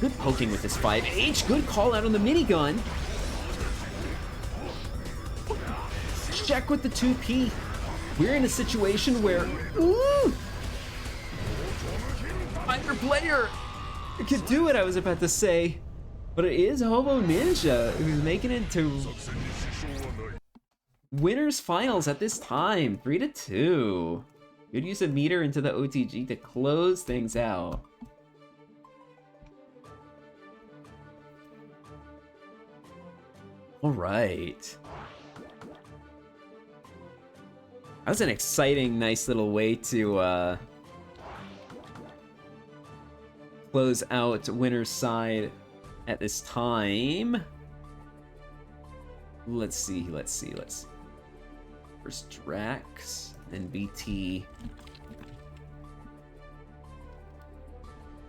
Good poking with this 5H, good call out on the minigun. Check with the 2P. We're in a situation where, ooh! Either player could do it, I was about to say. But it is Hobo Ninja who's making it to winners finals at this time, 3-2. Good use of meter into the OTG to close things out. All right. That was an exciting, nice little way to close out winner's side at this time. Let's see. First Drax, then BT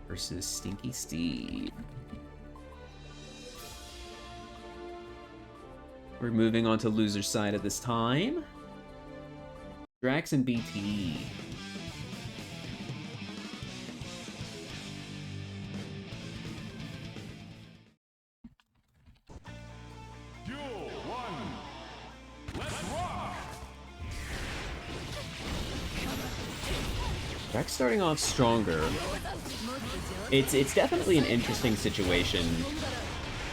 versus Stinky Steve. We're moving on to loser side at this time. Drax and BT. Duel 1. Let's rock! Drax starting off stronger. It's definitely an interesting situation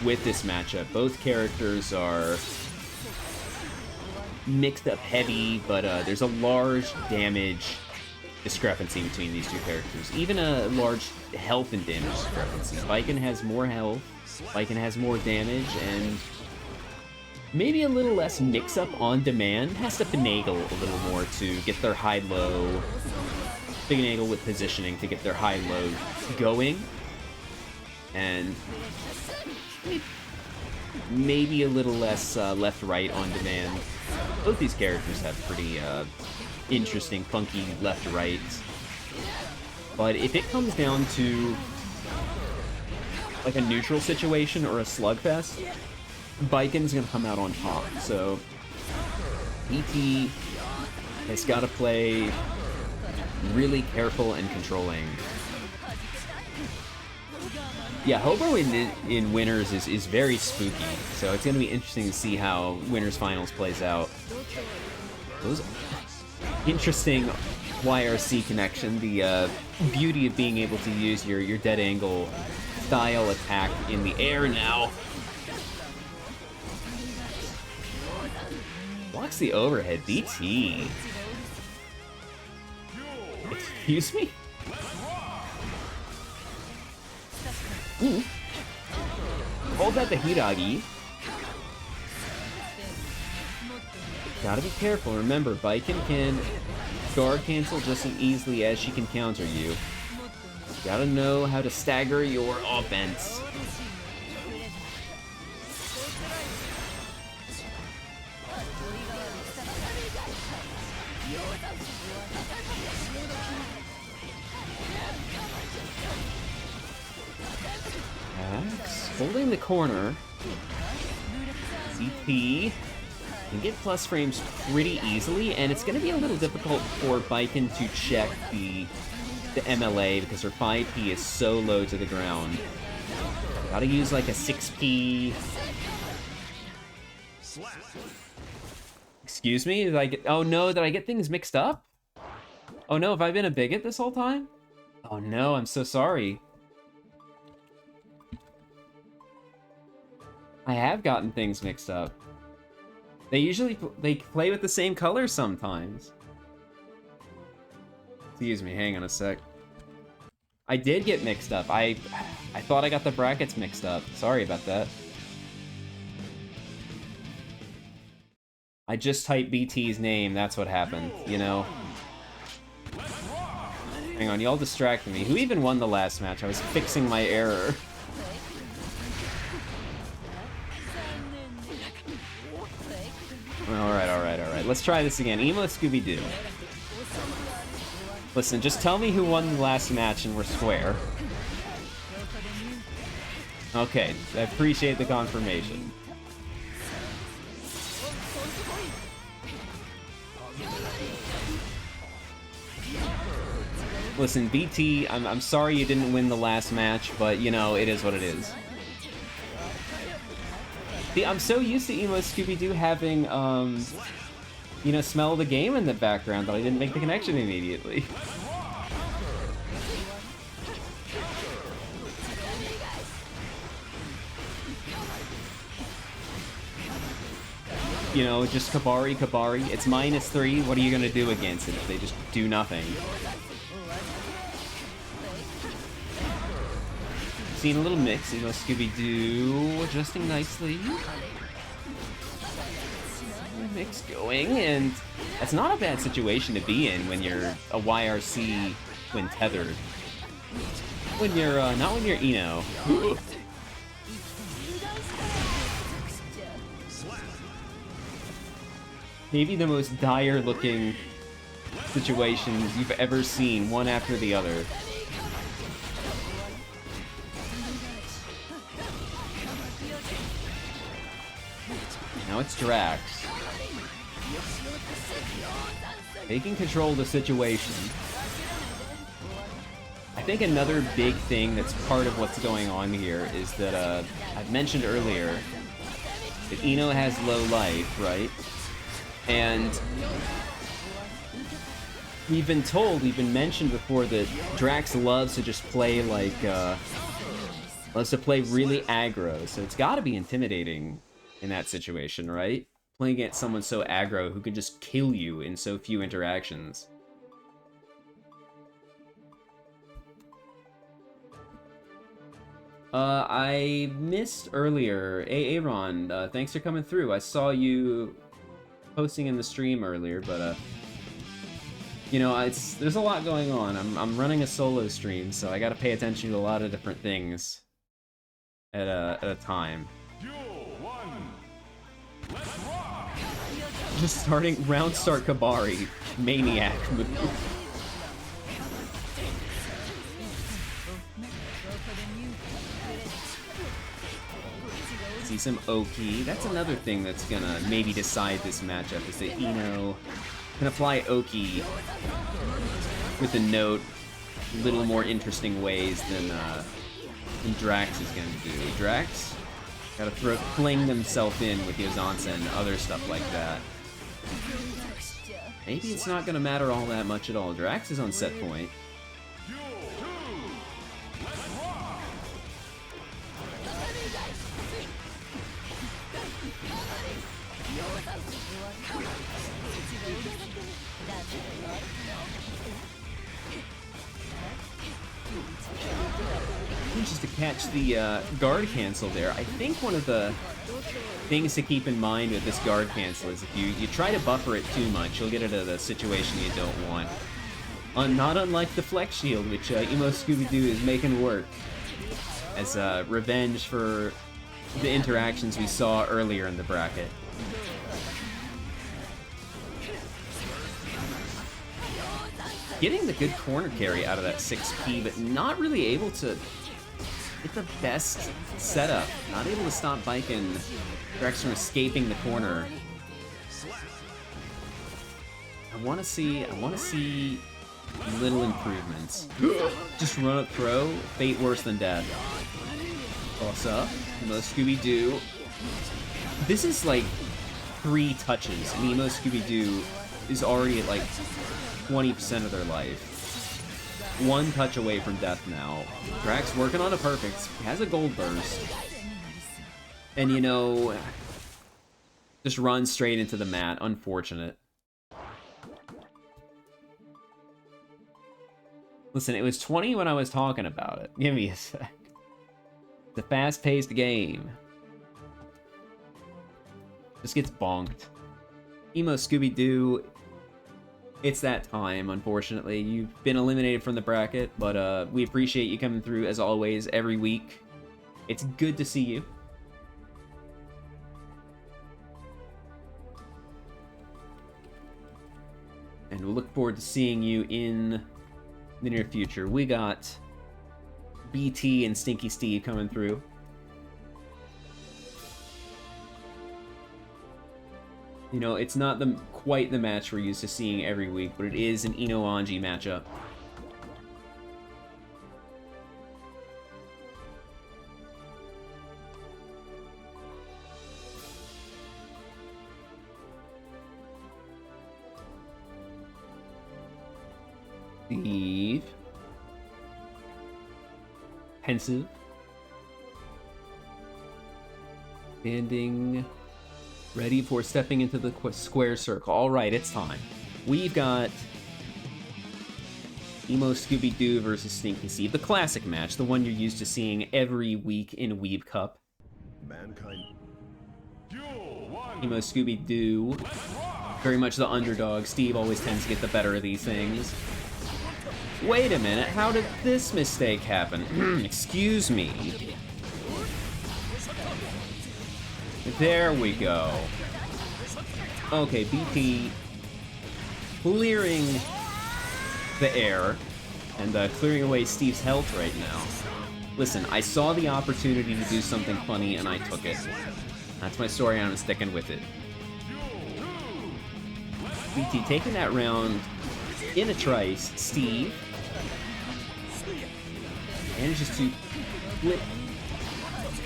with this matchup. Both characters are mixed up heavy, but there's a large damage discrepancy between these two characters. Even a large health and damage discrepancy. Viken has more health, Viken has more damage, and maybe a little less mix-up on demand. Has to finagle a little more to get their high-low, finagle with positioning to get their high-low going. And maybe a little less left-right on demand. Both these characters have pretty interesting, funky left-rights. But if it comes down to like a neutral situation or a slugfest, Viken's gonna come out on top. So BT has got to play really careful and controlling. Yeah, Hobo in Winners is very spooky, so it's going to be interesting to see how Winners Finals plays out. Those interesting YRC connection, the beauty of being able to use your dead angle style attack in the air now. Blocks the overhead, BT. Excuse me? Ooh. Hold that the Hiragi. Gotta be careful. Remember, Viken can guard cancel just as easily as she can counter you. Gotta know how to stagger your offense. Holding the corner. CP can get plus frames pretty easily, and it's going to be a little difficult for Viken to check the MLA because her 5P is so low to the ground. Gotta use like a 6P. Excuse me? Did I get... Oh no, did I get things mixed up? Oh no, have I been a bigot this whole time? Oh no, I'm so sorry. I have gotten things mixed up. They play with the same colors sometimes. Excuse me, hang on a sec. I did get mixed up. I thought I got the brackets mixed up. Sorry about that. I just typed BT's name, that's what happened, you know? Hang on, y'all distracted me. Who even won the last match? I was fixing my error. Alright. Let's try this again. EmoScoobyDoo. Listen, just tell me who won the last match and we're square. Okay, I appreciate the confirmation. Listen, BT, I'm sorry you didn't win the last match, but, you know, it is what it is. I'm so used to EmoScoobyDoo having, you know, smell the game in the background that I didn't make the connection immediately. You know, just Kabari. It's -3. What are you gonna do against it if they just do nothing? Seen a little mix, EmoScoobyDoo adjusting nicely. Mix going, and that's not a bad situation to be in when you're a YRC when tethered. When you're, not when you're Eno. Maybe the most dire looking situations you've ever seen, one after the other. Now it's Drax. Taking control of the situation. I think another big thing that's part of what's going on here is that, I've mentioned earlier that Eno has low life, right? And we've been mentioned before that Drax loves to just play like, loves to play really aggro, so it's gotta be intimidating in that situation, right? Playing against someone so aggro who can just kill you in so few interactions. I missed earlier. Aaron, thanks for coming through. I saw you posting in the stream earlier, but, you know, there's a lot going on. I'm running a solo stream, so I gotta pay attention to a lot of different things at a time. Just starting round start Kabari, maniac move. See some Oki. That's another thing that's gonna maybe decide this matchup, is that Eno can apply Oki with a note a little more interesting ways than Drax is gonna do. Drax gotta fling themselves in with Yozansa and other stuff like that. Maybe it's not gonna matter all that much at all. Drax is on set point. Just to catch the guard cancel there. I think one of the things to keep in mind with this guard cancel is if you try to buffer it too much, you'll get into the situation you don't want. Not unlike the flex shield, which EmoScoobyDoo is making work as revenge for the interactions we saw earlier in the bracket. Getting the good corner carry out of that 6P, but not really able to get the best setup. Not able to stop Bike and Drax from escaping the corner. I want to see little improvements. Just run up throw, fate worse than death. Toss up, EmoScoobyDoo. This is like 3 touches, and EmoScoobyDoo is already at like 20% of their life. 1 touch away from death now. Drax working on a perfect. He has a gold burst. And you know, just runs straight into the mat. Unfortunate. Listen, it was 20 when I was talking about it. Give me a sec. It's a fast-paced game. Just gets bonked. EmoScoobyDoo. It's that time, unfortunately. You've been eliminated from the bracket, but we appreciate you coming through, as always, every week. It's good to see you. And we'll look forward to seeing you in the near future. We got BT and Stinky Steve coming through. You know, it's not quite the match we're used to seeing every week, but it is an Eno-Anji matchup. Steve. Pensive. Standing ready for stepping into the square circle. Alright, it's time. We've got EmoScoobyDoo versus Stinky Steve, the classic match, the one you're used to seeing every week in WeebCup. EmoScoobyDoo, very much the underdog. Steve always tends to get the better of these things. Wait a minute, how did this mistake happen? Excuse me. There we go. Okay, BT clearing the air and clearing away Steve's health right now. Listen, I saw the opportunity to do something funny and I took it. That's my story, and I'm sticking with it. BT taking that round in a trice. Steve manages to flip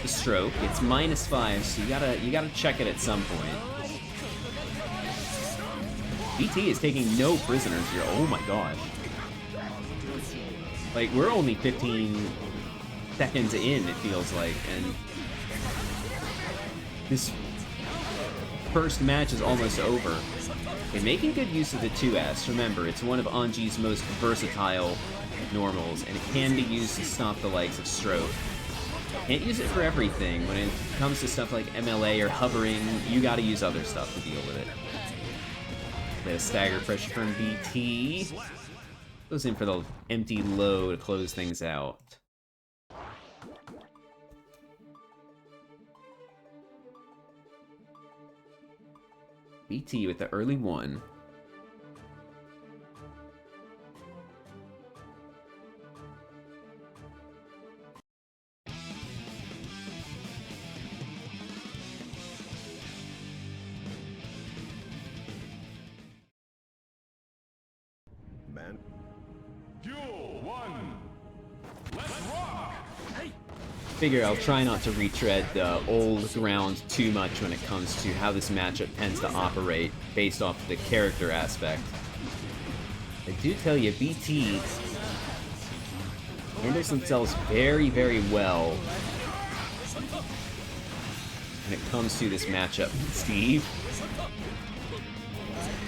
the stroke. It's -5, so you gotta check it at some point. BT is taking no prisoners here. Oh my gosh. Like, we're only 15 seconds in, it feels like, and this first match is almost over. Okay, making good use of the 2S. Remember, it's one of Anji's most versatile normals, and it can be used to stop the likes of stroke. Can't use it for everything. When it comes to stuff like MLA or hovering, you gotta use other stuff to deal with it. Bit of stagger pressure from BT. Goes in for the empty low to close things out. BT with the early one. Man. Duel 1. Let's rock. Hey. Figure I'll try not to retread the old ground too much when it comes to how this matchup tends to operate based off the character aspect. I do tell you, BT handles themselves very, very well when it comes to this matchup. Steve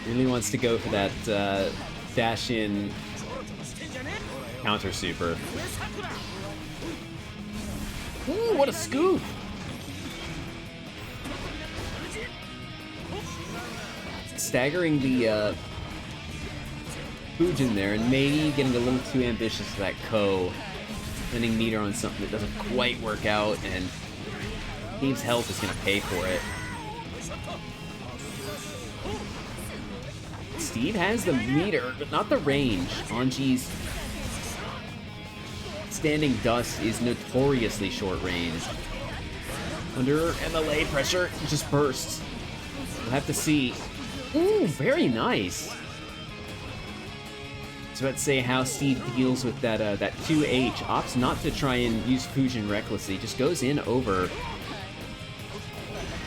really wants to go for that dash-in counter super. Ooh, what a scoop! Staggering the Fujin there, and maybe getting a little too ambitious with that Ko. Spending meter on something that doesn't quite work out, and Steve's health is gonna pay for it. Steve has the meter, but not the range. Anji's standing dust is notoriously short range. Under MLA pressure, it just bursts. We'll have to see. Ooh, very nice. So let's say how Steve deals with that that 2H. Opts not to try and use Fujin recklessly. Just goes in over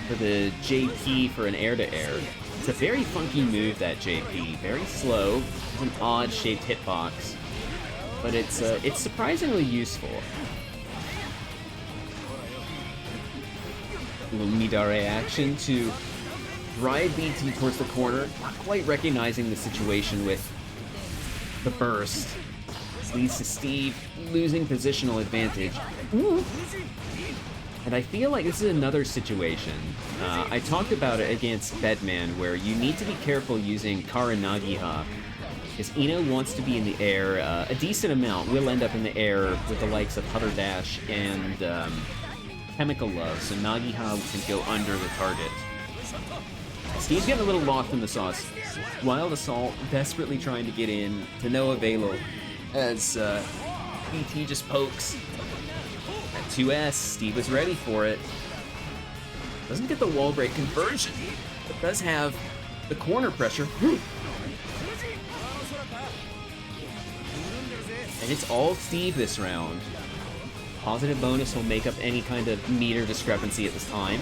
for the JP for an air-to-air. It's a very funky move, that JP. Very slow. It's an odd-shaped hitbox. But it's surprisingly useful. A little Midare action to drive BT towards the corner, not quite recognizing the situation with the burst. Leads to Steve losing positional advantage. Ooh. And I feel like this is another situation. I talked about it against Bedman, where you need to be careful using Karanagiha. Because Ino wants to be in the air, a decent amount will end up in the air with the likes of Hutter Dash and Chemical Love, so Nagiha can go under the target. Steve's getting a little lost in the sauce. Wild Assault desperately trying to get in to no avail as BT just pokes. At 2S, Steve was ready for it. Doesn't get the wall break conversion, but does have the corner pressure. And it's all Steve this round. Positive bonus will make up any kind of meter discrepancy at this time.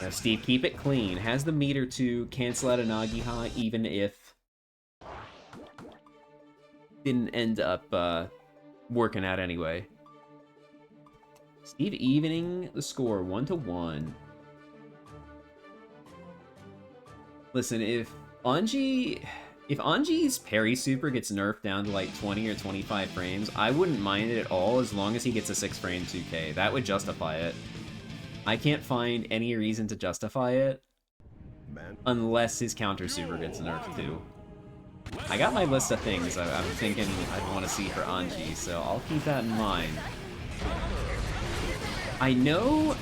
Now Steve, keep it clean. Has the meter to cancel out a Nagiha, even if didn't end up working out anyway. Steve evening the score 1-1. Listen, if Anji's parry super gets nerfed down to like 20 or 25 frames, I wouldn't mind it at all as long as he gets a 6-frame 2K. That would justify it. I can't find any reason to justify it unless his counter super gets nerfed too. I got my list of things I'm thinking I'd want to see for Anji, so I'll keep that in mind. I know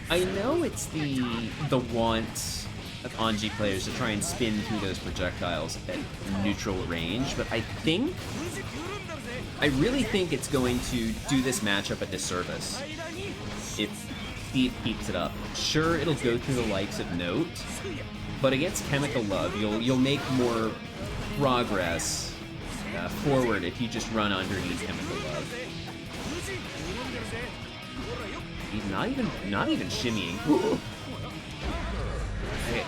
it's the want of Anji players to try and spin through those projectiles at neutral range, but I think I really think it's going to do this matchup a disservice if Steve keeps it up. Sure, it'll go through the likes of Note, but against Chemical Love, you'll make more progress forward if you just run underneath Chemical Love. He's not even shimmying. Okay.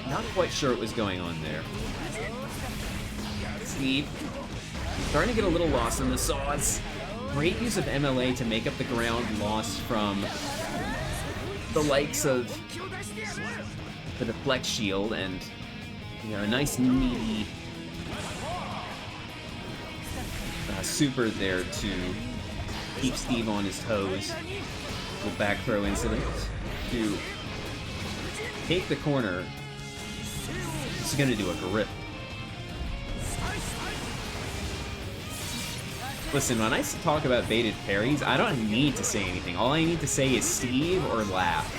Not quite sure what was going on there. Steve, starting to get a little lost in the sauce. Great use of MLA to make up the ground lost from the likes of the deflect shield, and a nice meaty super there to keep Steve on his toes. Little back throw incident to take the corner. This is gonna do a grip. Listen, when I talk about baited parries, I don't need to say anything. All I need to say is Steve or laugh.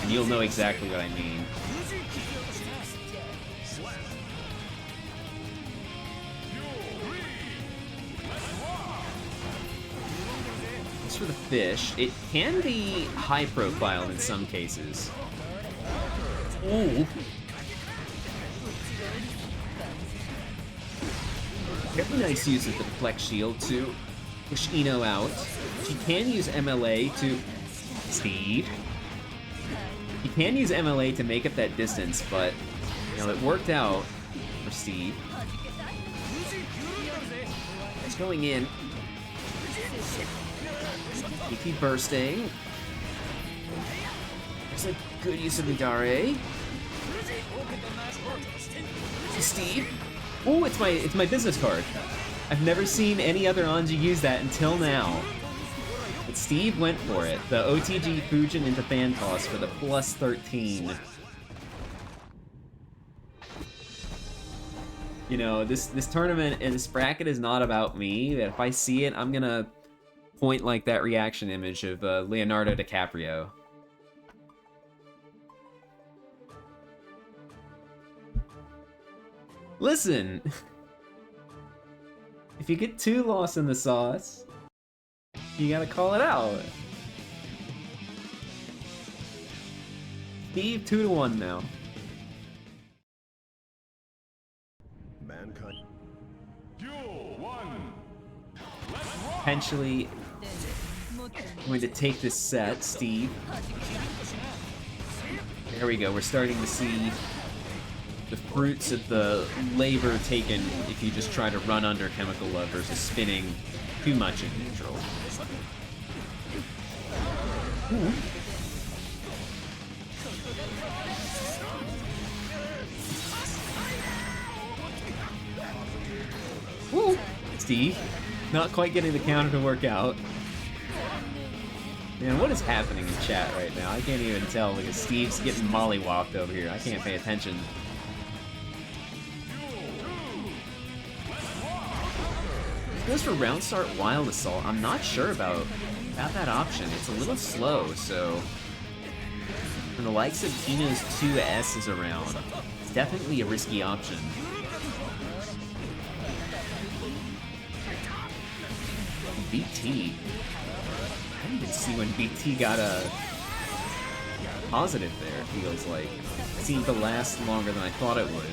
And you'll know exactly what I mean. As for the fish, it can be high profile in some cases. Ooh. Very nice use of the deflect shield to push Eno out. She can use MLA to... Steve. He can use MLA to make up that distance, but, it worked out for Steve. It's going in. BP bursting. There's a good use of Midare. Steve. Oh, it's my business card. I've never seen any other Anji use that until now. But Steve went for it. The OTG Fujin into fan toss for the plus 13. This tournament and this bracket is not about me. If I see it, I'm gonna point like that reaction image of Leonardo DiCaprio. Listen, if you get too lost in the sauce, you gotta call it out. Steve 2-1 now. Mankind. Potentially going to take this set, Steve. There we go. We're starting to see the fruits of the labor taken if you just try to run under Chemical Love versus spinning too much in neutral. Ooh. Steve, not quite getting the counter to work out. Man, what is happening in chat right now? I can't even tell because Steve's getting mollywopped over here. I can't pay attention. Goes for round start wild assault. I'm not sure about that option. It's a little slow, so for the likes of Eno's 2S's around, it's definitely a risky option. BT. I didn't even see when BT got a positive there, it feels like. It seemed to last longer than I thought it would.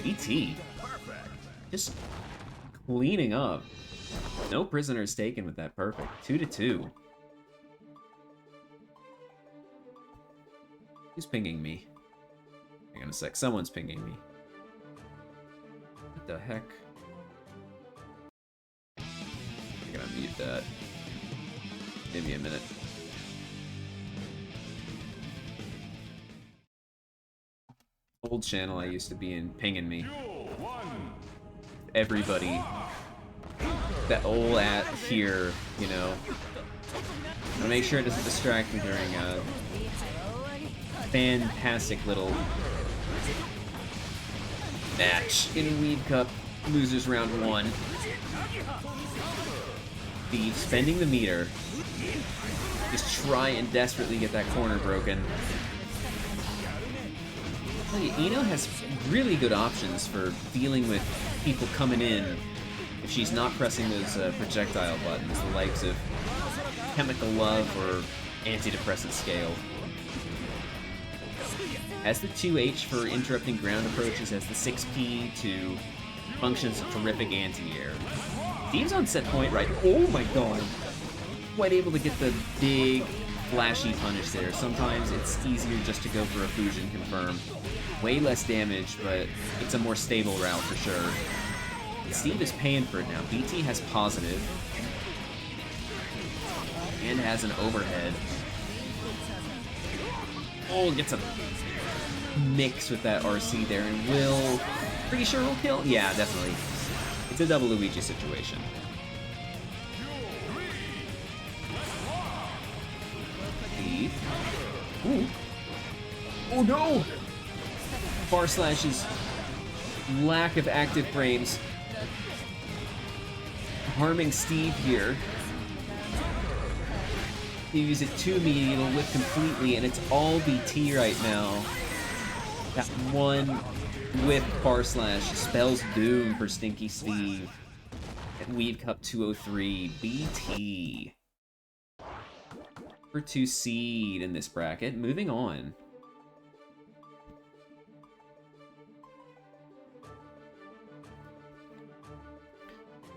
BT. Just cleaning up. No prisoners taken with that perfect. 2-2. Who's pinging me? Hang on a sec. Someone's pinging me. What the heck? I gotta mute that. Give me a minute. Old channel I used to be in pinging me. Everybody that old at here, I'll make sure it doesn't distract me during a fantastic little match in WeebCup Losers Round 1. Steve spending the meter. Just try and desperately get that corner broken. Well, Eno has really good options for dealing with people coming in if she's not pressing those projectile buttons, the likes of Chemical Love or Antidepressant Scale. Has the 2H for interrupting ground approaches, has the 6P to function as a terrific anti-air. Steve's on set point right. Oh my god! Quite able to get the big, flashy punish there. Sometimes it's easier just to go for a Fusion confirm. Way less damage, but it's a more stable route for sure. Steve is paying for it now. BT has positive. And has an overhead. Oh, gets a mix with that RC there, and will... Pretty sure will kill? Yeah, definitely. It's a double Luigi situation. Steve. Ooh. Oh no! Bar Slash's lack of active frames harming Steve here. You use it to me, it'll whip completely, and it's all BT right now. That one whip Bar Slash spells doom for Stinky Steve. And WeebCup 203, BT. For 2 seed in this bracket, moving on.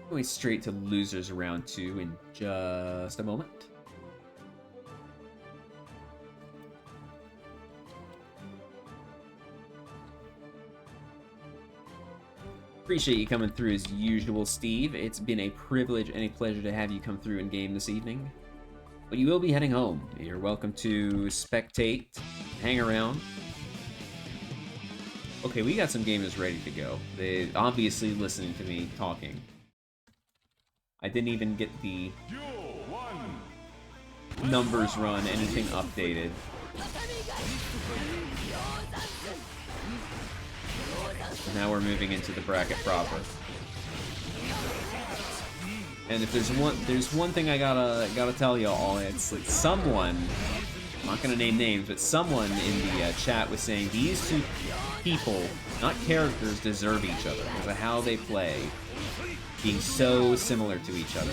Going straight to losers round 2 in just a moment. Appreciate you coming through as usual, Steve. It's been a privilege and a pleasure to have you come through in game this evening. But you will be heading home. You're welcome to spectate, hang around. Okay, we got some gamers ready to go. They obviously listening to me talking. I didn't even get the numbers run, anything updated. Now we're moving into the bracket proper. And if there's one thing I gotta tell y'all, it's that someone, I'm not gonna name names, but someone in the chat was saying these two people, not characters, deserve each other because of how they play, being so similar to each other.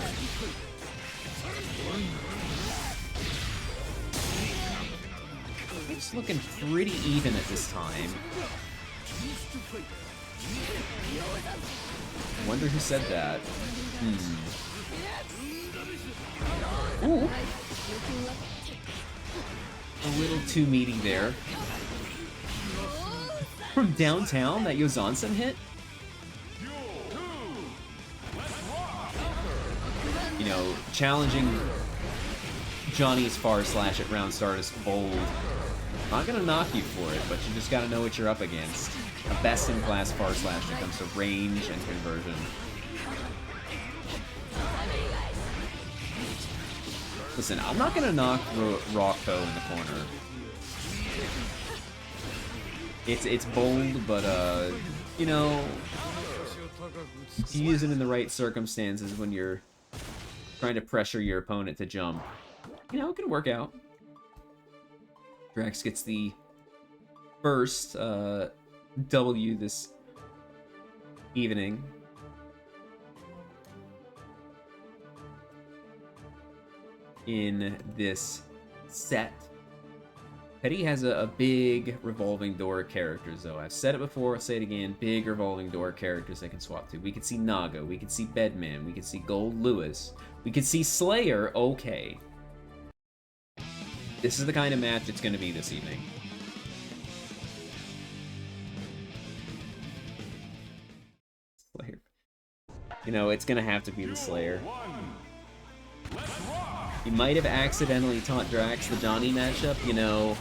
It's looking pretty even at this time. I wonder who said that. Ooh. A little too meaty there. From downtown, that Yozansen hit? You know, challenging Johnny's Far Slash at round start is bold. Not gonna knock you for it, but you just gotta know what you're up against. A best-in-class Far Slash when it comes to range and conversion. Listen, I'm not gonna knock Rocco in the corner. It's bold, but you know, you use it in the right circumstances when you're trying to pressure your opponent to jump. You know, it can work out. Drax gets the first W this evening. In this set. Teddy has a big revolving door of characters, though. I've said it before, I'll say it again. Big revolving door of characters they can swap to. We could see Naga, we could see Bedman, we could see Gold Lewis, we could see Slayer, okay. This is the kind of match it's going to be this evening. Slayer. You know, it's going to have to be the Slayer. You might have accidentally taught Drax the Johnny matchup, you know.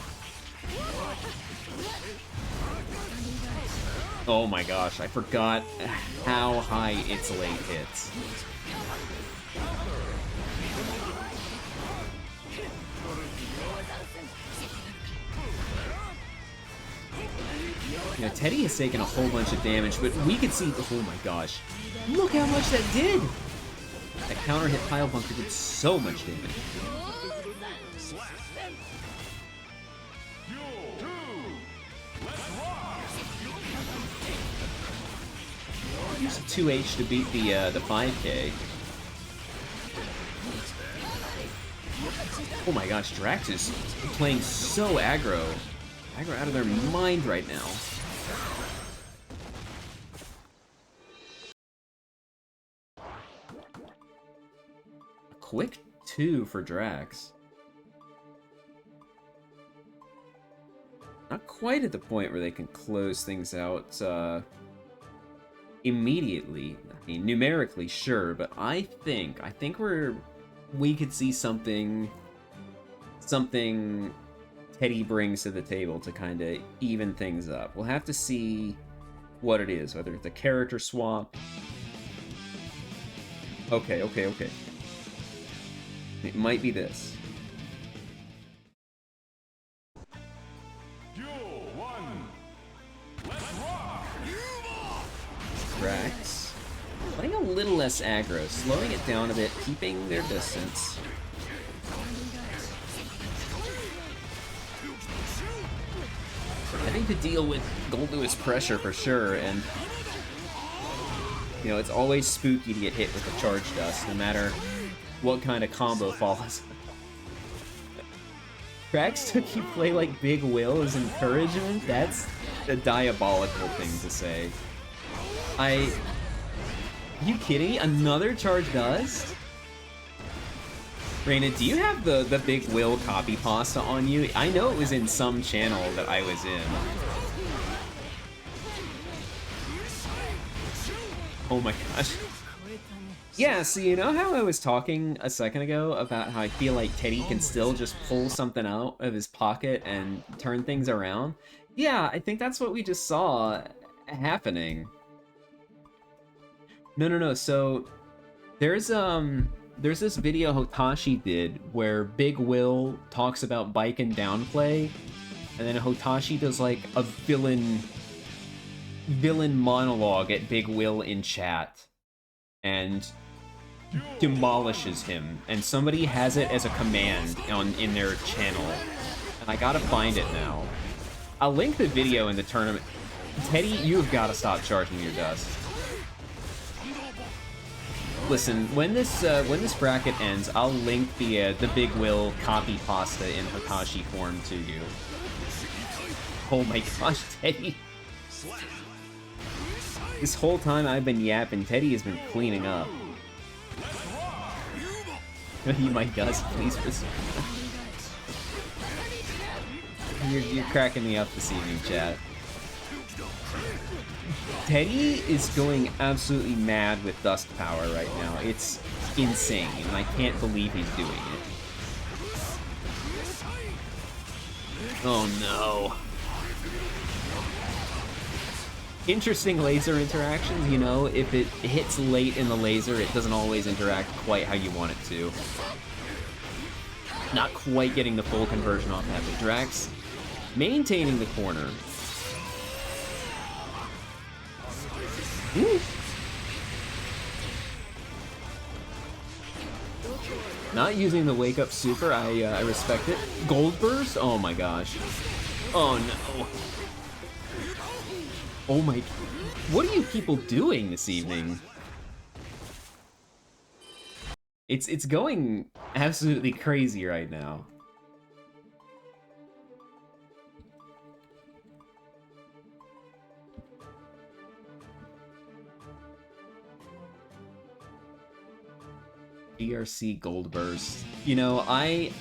Oh my gosh, I forgot how high its late hits. You know, Teddy has taken a whole bunch of damage, but we could see, oh my gosh, look how much that did! That counter hit pile bunker did so much damage. use 2H to beat the 5K. Oh my gosh, Drax is playing so aggro. Aggro out of their mind right now. A quick 2 for Drax. Not quite at the point where they can close things out immediately. I mean, numerically, sure, but I think we could see something Teddy brings to the table to kind of even things up. We'll have to see what it is, whether it's a character swap. Okay. It might be this. Drax playing a little less aggro, slowing it down a bit, keeping their distance. Having to deal with Goldlewis pressure for sure, and you know, it's always spooky to get hit with the charge dust, no matter what kind of combo falls. Drax took you play like Big Will as encouragement? That's a diabolical thing to say. Are you kidding me? Another charge dust? Reyna, do you have the Big Will copy pasta on you? I know it was in some channel that I was in. Oh my gosh. Yeah, so you know how I was talking a second ago about how I feel like Teddy can still just pull something out of his pocket and turn things around? Yeah, I think that's what we just saw happening. No, so there's this video Hotashi did where Big Will talks about bike and downplay, and then Hotashi does like a villain monologue at Big Will in chat and demolishes him, and somebody has it as a command in their channel, and I gotta find it now. I'll link the video in the tournament. Teddy, you have got to stop charging your dust. Listen, when this bracket ends, I'll link the Big Will copy pasta in Hotashi form to you. Oh my gosh, Teddy! This whole time I've been yapping, Teddy has been cleaning up. You my dust, please. You're cracking me up this evening, chat. Teddy is going absolutely mad with dust power right now. It's insane, and I can't believe he's doing it. Oh no. Interesting laser interactions, you know, if it hits late in the laser, it doesn't always interact quite how you want it to. Not quite getting the full conversion off that, but Drax maintaining the corner. Ooh. Not using the wake up super, I respect it. Gold burst? Oh my gosh. Oh no. Oh my, what are you people doing this evening? It's going absolutely crazy right now. DRC Gold Burst. You know, I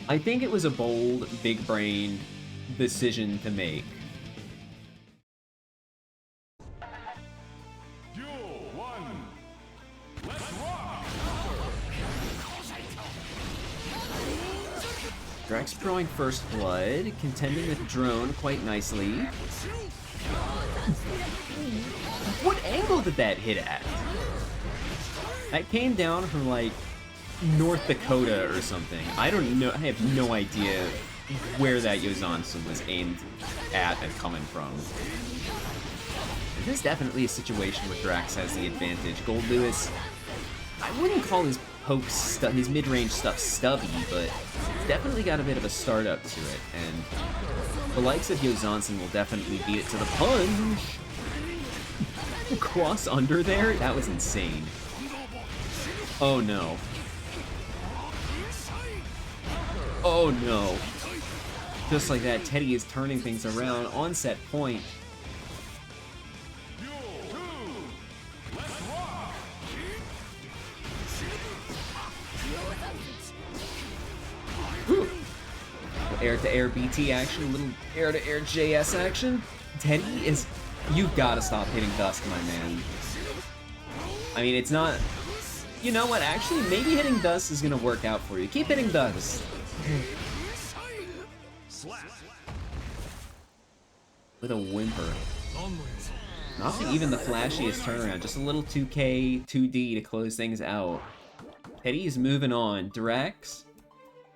think it was a bold, big-brained decision to make. Drax drawing first blood, contending with Drone quite nicely. What angle did that hit at? That came down from like North Dakota or something. I don't know. I have no idea where that Yozansun was aimed at and coming from. This is definitely a situation where Drax has the advantage. Goldlewis, I wouldn't call his pokes, his mid-range stuff stubby, but it's definitely got a bit of a startup to it, and the likes of Yozansun will definitely beat it to the punch. Cross under there? That was insane. Oh no. Oh no. Just like that, Teddy is turning things around on set point. Whew. Air-to-air BT action, little air-to-air JS action. Teddy is... You've got to stop hitting dust, my man. I mean, it's not... You know what? Actually, maybe hitting dust is going to work out for you. Keep hitting dust. With a whimper. Not even the flashiest turnaround, just a little 2K, 2D to close things out. Teddy is moving on. Drex,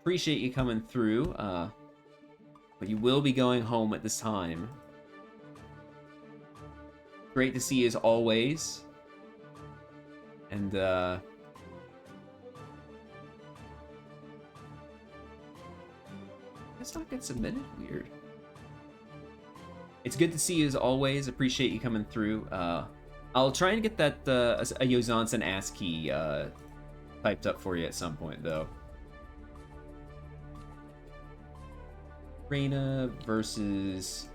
appreciate you coming through, but you will be going home at this time. Great to see you as always. And, It's not get submitted? Weird. It's good to see you as always. Appreciate you coming through. I'll try and get that a Yozansen ASCII typed up for you at some point, though. Reyna versus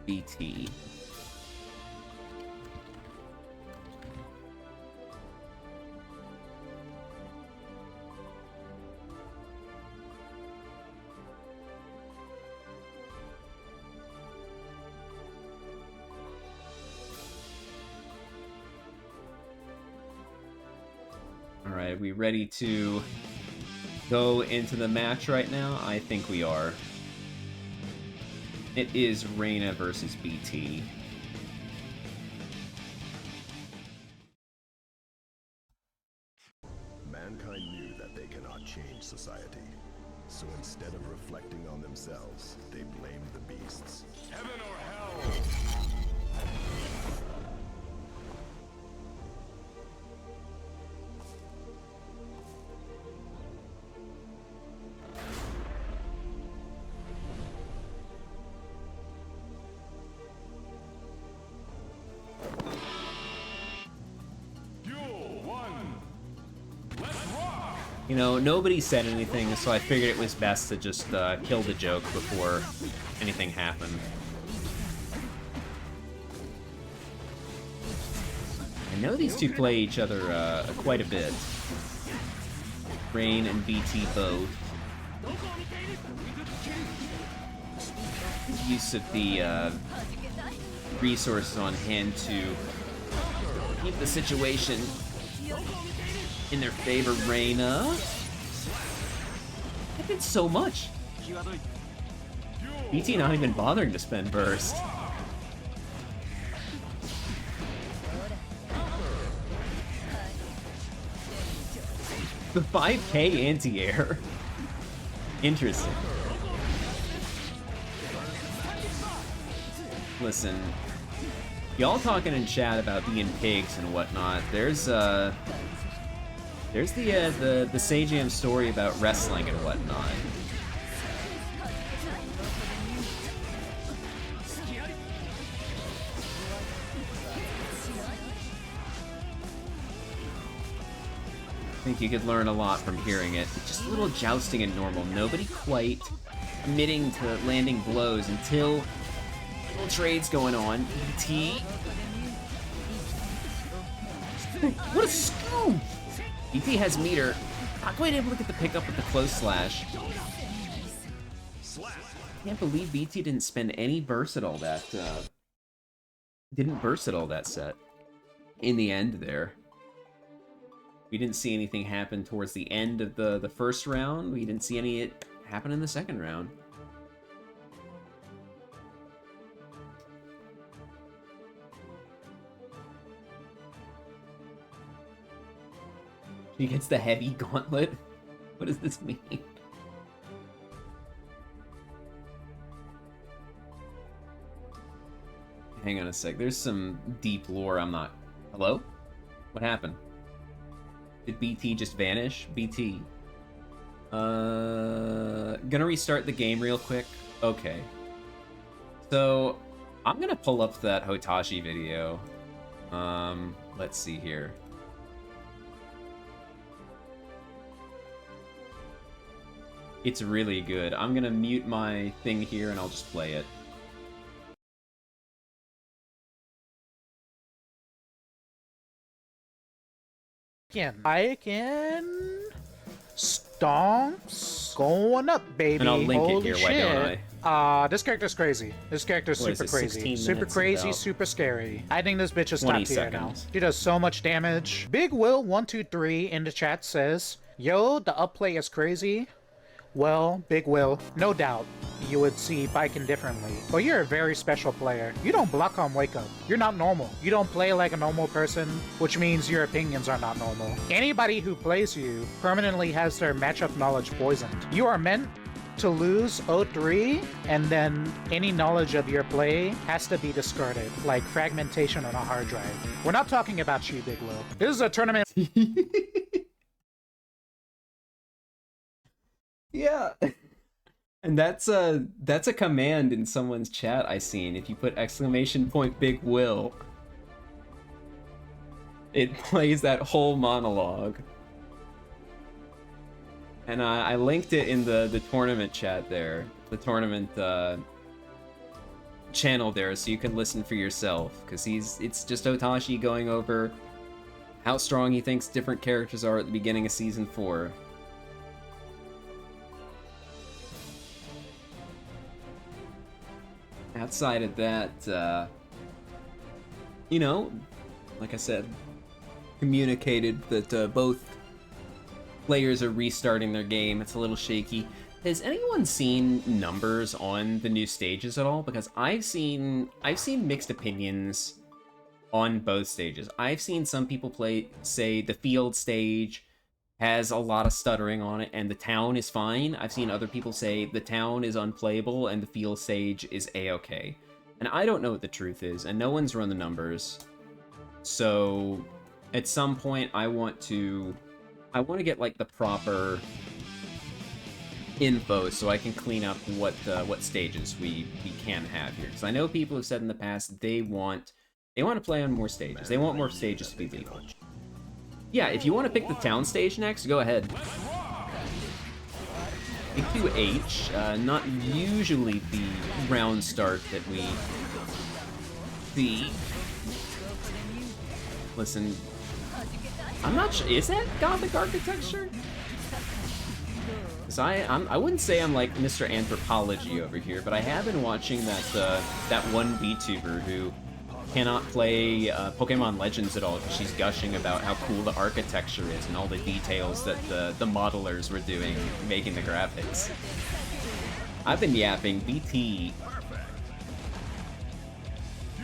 BT. Alright, we ready to go into the match right now? I think we are. It is Reyna versus BT. Mankind knew that they cannot change society. So instead of reflecting on themselves, they blamed the beasts. Heaven or hell? You know, nobody said anything, so I figured it was best to just kill the joke before anything happened. I know these two play each other quite a bit. Rain and BT both. Use of the resources on hand to keep the situation in their favor. Reyna. That did so much. BT not even bothering to spend burst. The 5K anti-air. Interesting. Listen, y'all talking in chat about being pigs and whatnot. There's the Sajam story about wrestling and whatnot. I think you could learn a lot from hearing it. Just a little jousting and normal. Nobody quite committing to landing blows until little trades going on. BT. What a scoop! BT has meter. Not quite able to get the pickup with the close slash. Can't believe BT didn't spend any burst at all that, didn't burst at all that set. In the end there. We didn't see anything happen towards the end of the first round. We didn't see any happen in the second round. She gets the heavy gauntlet? What does this mean? Hang on a sec. There's some deep lore I'm not... Hello? What happened? Did BT just vanish? BT. Gonna restart the game real quick. Okay. So, I'm gonna pull up that Hotashi video. Let's see here. It's really good. I'm gonna mute my thing here and I'll just play it. Stomps going up, baby. And I'll link Holy it here, shit. why don't I? This character's crazy. This character's What is super it, crazy. 16 Super minutes crazy, about super scary. I think this bitch is 20 top tier now. seconds. She does so much damage. Big Will123 in the chat says, yo, the upplay is crazy. Well, Big Will, no doubt you would see Biken differently. But you're a very special player. You don't block on Wake Up. You're not normal. You don't play like a normal person, which means your opinions are not normal. Anybody who plays you permanently has their matchup knowledge poisoned. You are meant to lose 0-3, and then any knowledge of your play has to be discarded, like fragmentation on a hard drive. We're not talking about you, Big Will. This is a tournament. Yeah. And that's a command in someone's chat I seen. If you put ! Big Will, it plays that whole monologue. And I linked it in the tournament chat there, the tournament channel there, so you can listen for yourself. Because it's just Otashi going over how strong he thinks different characters are at the beginning of Season 4. Outside of that, you know, like I said, communicated that both players are restarting their game. It's a little shaky. Has anyone seen numbers on the new stages at all? Because I've seen mixed opinions on both stages. I've seen some people say the field stage has a lot of stuttering on it and the town is fine. I've seen other people say the town is unplayable and the field stage is a-okay. And I don't know what the truth is, and no one's run the numbers. So at some point I want to get like the proper info so I can clean up what stages we can have here. Because I know people have said in the past they want to play on more stages. They want more stages to be legal. Yeah, if you want to pick the town stage next, go ahead. A2H, not usually the round start that we see. Listen, I'm not sure, is that Gothic architecture? Because I wouldn't say I'm like Mr. Anthropology over here, but I have been watching that one VTuber who cannot play Pokemon Legends at all because she's gushing about how cool the architecture is and all the details that the modelers were doing making the graphics. I've been yapping. BT.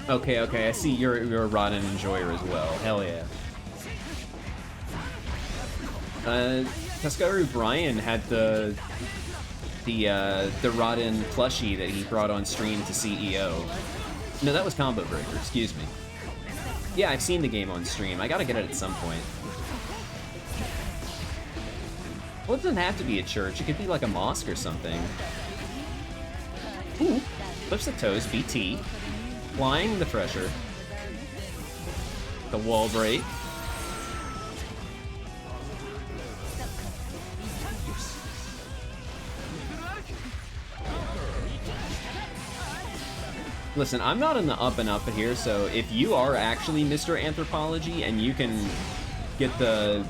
Okay, I see you're a Rodden enjoyer as well. Hell yeah. Tuskaru Brian had the Rodden plushie that he brought on stream to CEO. No, that was Combo Breaker, excuse me. Yeah, I've seen the game on stream. I gotta get it at some point. Well, it doesn't have to be a church. It could be like a mosque or something. Ooh, flips the toes, BT. Flying the Thresher. The wall break. Listen, I'm not in the up and up here, so if you are actually Mr. Anthropology and you can get the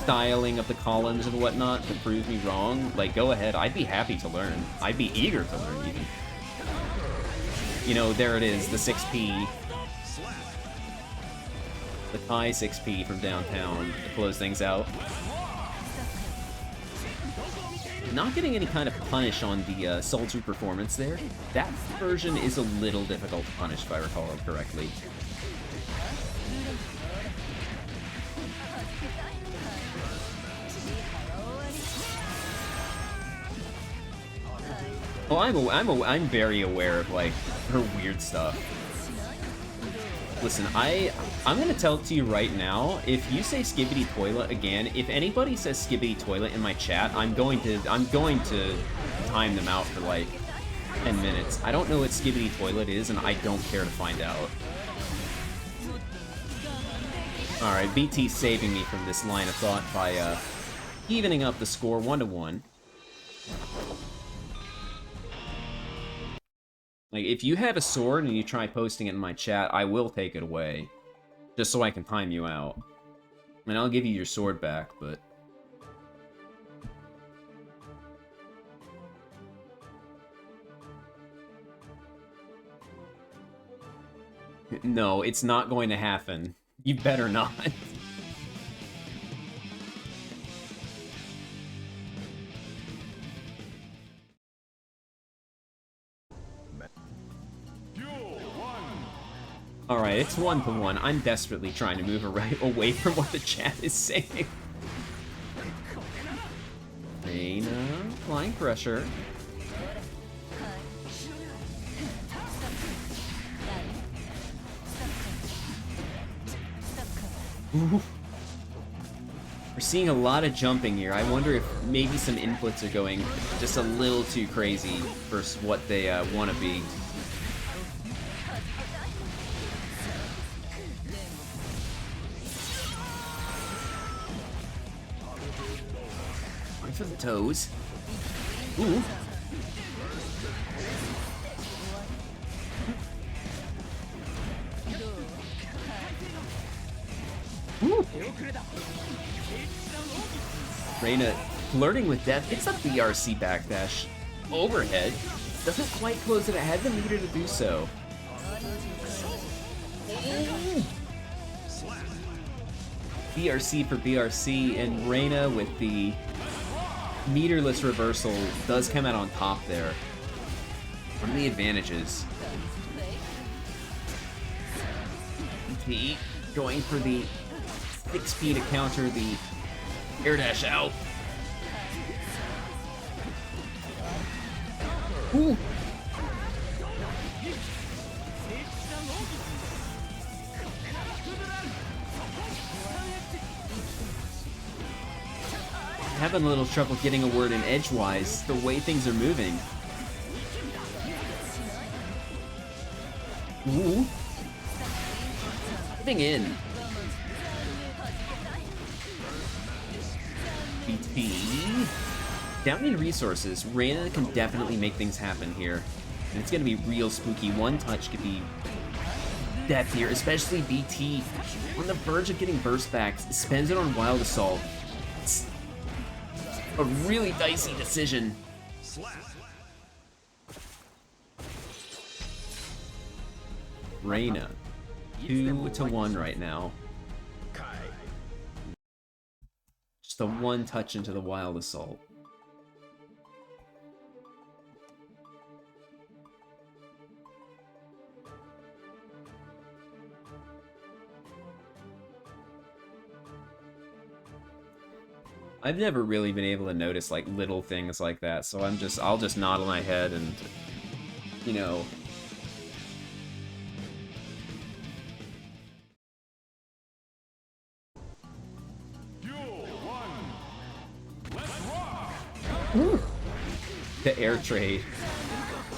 styling of the columns and whatnot to prove me wrong, like, go ahead. I'd be happy to learn. I'd be eager to learn, even. You know, there it is, the 6P. The Thai 6P from downtown to close things out. Not getting any kind of punish on the Soldier performance there. That version is a little difficult to punish, if I recall it correctly. Oh, I'm very aware of, like, her weird stuff. Listen, I'm gonna tell it to you right now, if you say Skibbity Toilet again, if anybody says Skibbity Toilet in my chat, I'm going to time them out for like 10 minutes. I don't know what Skibbity Toilet is, and I don't care to find out. Alright, BT saving me from this line of thought by evening up the score 1-1. Like, if you have a sword and you try posting it in my chat, I will take it away. Just so I can time you out. And I'll give you your sword back, but... No, it's not going to happen. You better not. Alright, it's 1-1. I'm desperately trying to move away from what the chat is saying. Reyna, applying pressure. Ooh. We're seeing a lot of jumping here. I wonder if maybe some inputs are going just a little too crazy versus what they want to be. For the toes. Ooh. Ooh. Reyna flirting with death. It's a BRC backdash. Overhead. Doesn't quite close it. It had the meter to do so. Ooh. BRC for BRC, and Reyna with the meterless reversal does come out on top there. One of the advantages. BT going for the 6P to counter the air dash out. Ooh. Having a little trouble getting a word in edgewise, the way things are moving. Ooh. Getting in. BT. Down in resources, Reyna can definitely make things happen here. And it's gonna be real spooky. One touch could be death here, especially BT. On the verge of getting burst backs, spends it on Wild Assault. It's a really dicey decision. Reyna, 2-1 right now. Just a one touch into the Wild Assault. I've never really been able to notice like little things like that, so I'll just nod my head and, you know. Ooh. The air trade.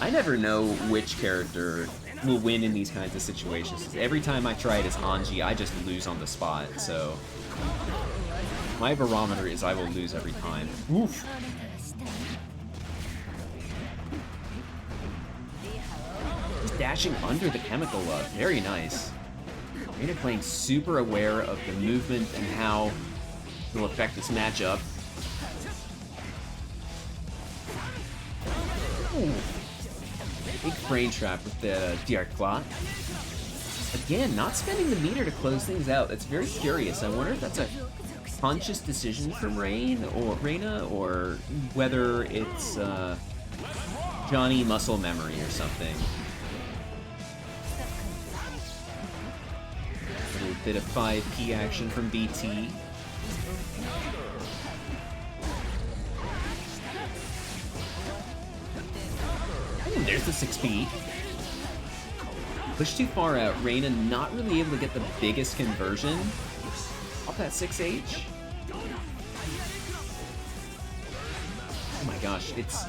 I never know which character will win in these kinds of situations. Every time I try it as Hanji, I just lose on the spot, so... My barometer is I will lose every time. Oof. Just dashing under the chemical love. Very nice. Reyna playing super aware of the movement and how it will affect this matchup. Ooh. Big frame trap with the Diarclat. Again, not spending the meter to close things out. That's very curious. I wonder if that's a conscious decision from Reyna, or whether it's Johnny muscle memory or something. A little bit of 5P action from BT. Ooh, there's the 6P. Pushed too far out. Reyna not really able to get the biggest conversion off that 6H. Oh my gosh, it's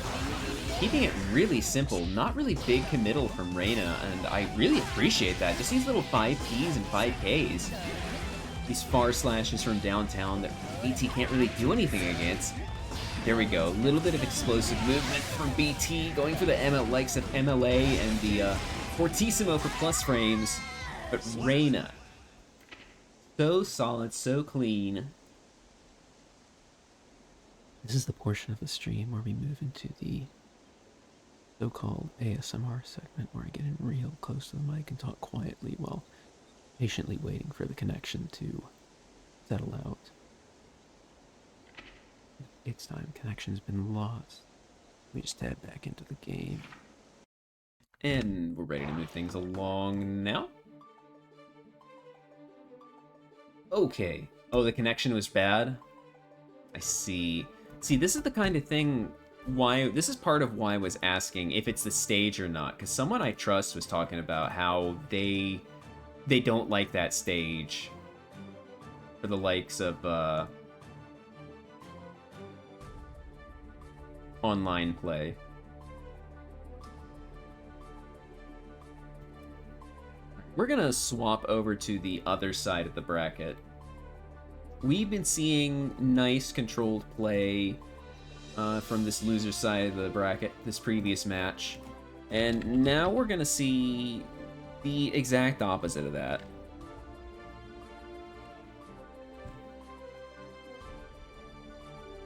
keeping it really simple, not really big committal from Reyna, and I really appreciate that. Just these little 5Ps and 5Ks. these far slashes from downtown that BT can't really do anything against. There we go, a little bit of explosive movement from BT, going for the likes of MLA and the Fortissimo for plus frames, but Reyna, so solid, so clean. This is the portion of the stream where we move into the so-called ASMR segment, where I get in real close to the mic and talk quietly while patiently waiting for the connection to settle out. It's time. Connection's been lost. We just head back into the game. And we're ready to move things along now. Okay. Oh, the connection was bad? I see. See, this is the kind of thing this is part of why I was asking if it's the stage or not, because someone I trust was talking about how they don't like that stage for the likes of online play. We're gonna swap over to the other side of the bracket. We've been seeing nice controlled play from this loser side of the bracket this previous match, and now we're gonna see the exact opposite of that.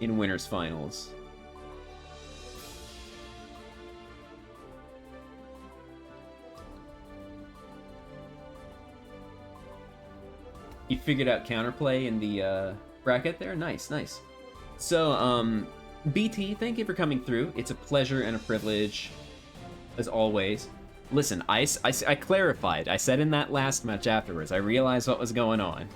In winners finals. You figured out counterplay in the bracket there? Nice, nice. So, BT, thank you for coming through. It's a pleasure and a privilege, as always. Listen, I clarified. I said in that last match afterwards, I realized what was going on.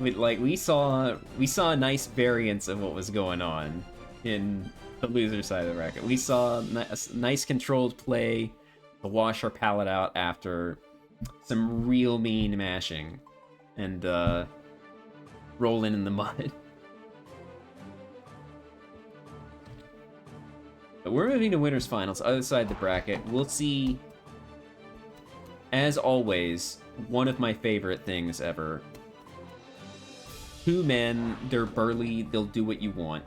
We saw a nice variance of what was going on in the loser side of the bracket. We saw a nice controlled play to wash our palate out after some real mean mashing and rolling in the mud. But we're moving to winners finals, other side of the bracket. We'll see, as always, one of my favorite things ever. Two men, they're burly, they'll do what you want.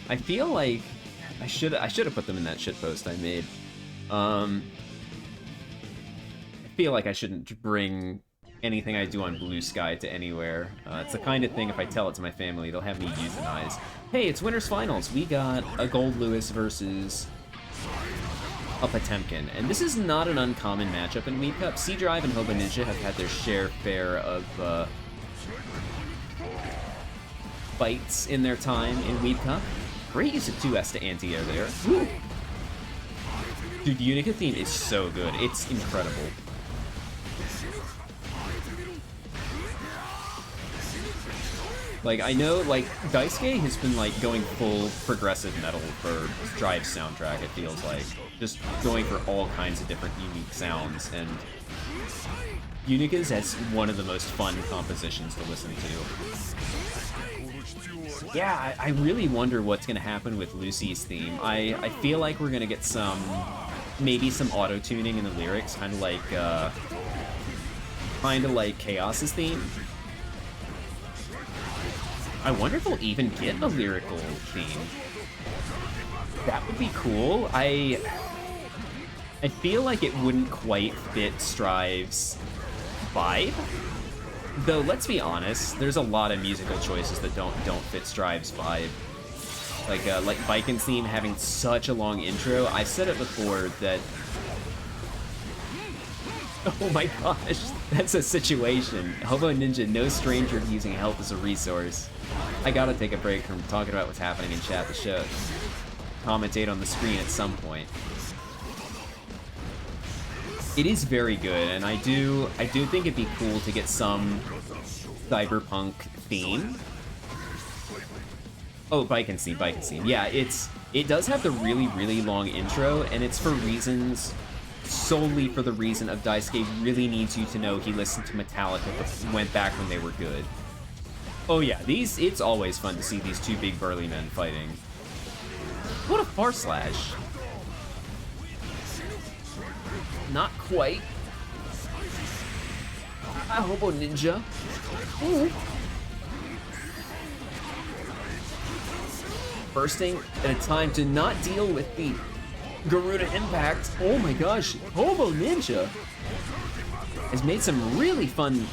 I feel like I should have put them in that shitpost I made. I feel like I shouldn't bring anything I do on Blue Sky to anywhere. It's the kind of thing, if I tell it to my family, they'll have me euthanize. Hey, it's winners finals. We got a Gold Lewis versus a Potemkin, and this is not an uncommon matchup in WeebCup. C-Drive and Hobo Ninja have had their fare of fights in their time in WeebCup. Great use of 2S to anti-air there. Woo! Dude, Unica theme is so good. It's incredible. Like, I know, like, Daisuke has been, like, going full progressive metal for Drive's soundtrack, it feels like. Just going for all kinds of different unique sounds, and Unica's has one of the most fun compositions to listen to. Yeah, I really wonder what's going to happen with Lucy's theme. I feel like we're going to get maybe some auto-tuning in the lyrics, kind of like Chaos's theme. I wonder if we'll even get a lyrical theme. That would be cool. I feel like it wouldn't quite fit Strive's vibe. Though, let's be honest, there's a lot of musical choices that don't fit Strive's vibe. Like Vikin's theme having such a long intro. I've said it before that... Oh my gosh, that's a situation. Hobo Ninja, no stranger to using health as a resource. I gotta take a break from talking about what's happening in chat to show. Commentate on the screen at some point. It is very good, and I do think it'd be cool to get some cyberpunk theme. Oh, Vikin's theme. Yeah, it does have the really, really long intro, and it's for reasons... solely for the reason of Daisuke really needs you to know he listened to Metallica but went back when they were good. Oh yeah, it's always fun to see these two big burly men fighting. What a far slash. Not quite. Ah, Hobo Ninja. Ooh. Bursting at a time to not deal with the Garuda impact. Oh my gosh, Hobo Ninja has made some really fun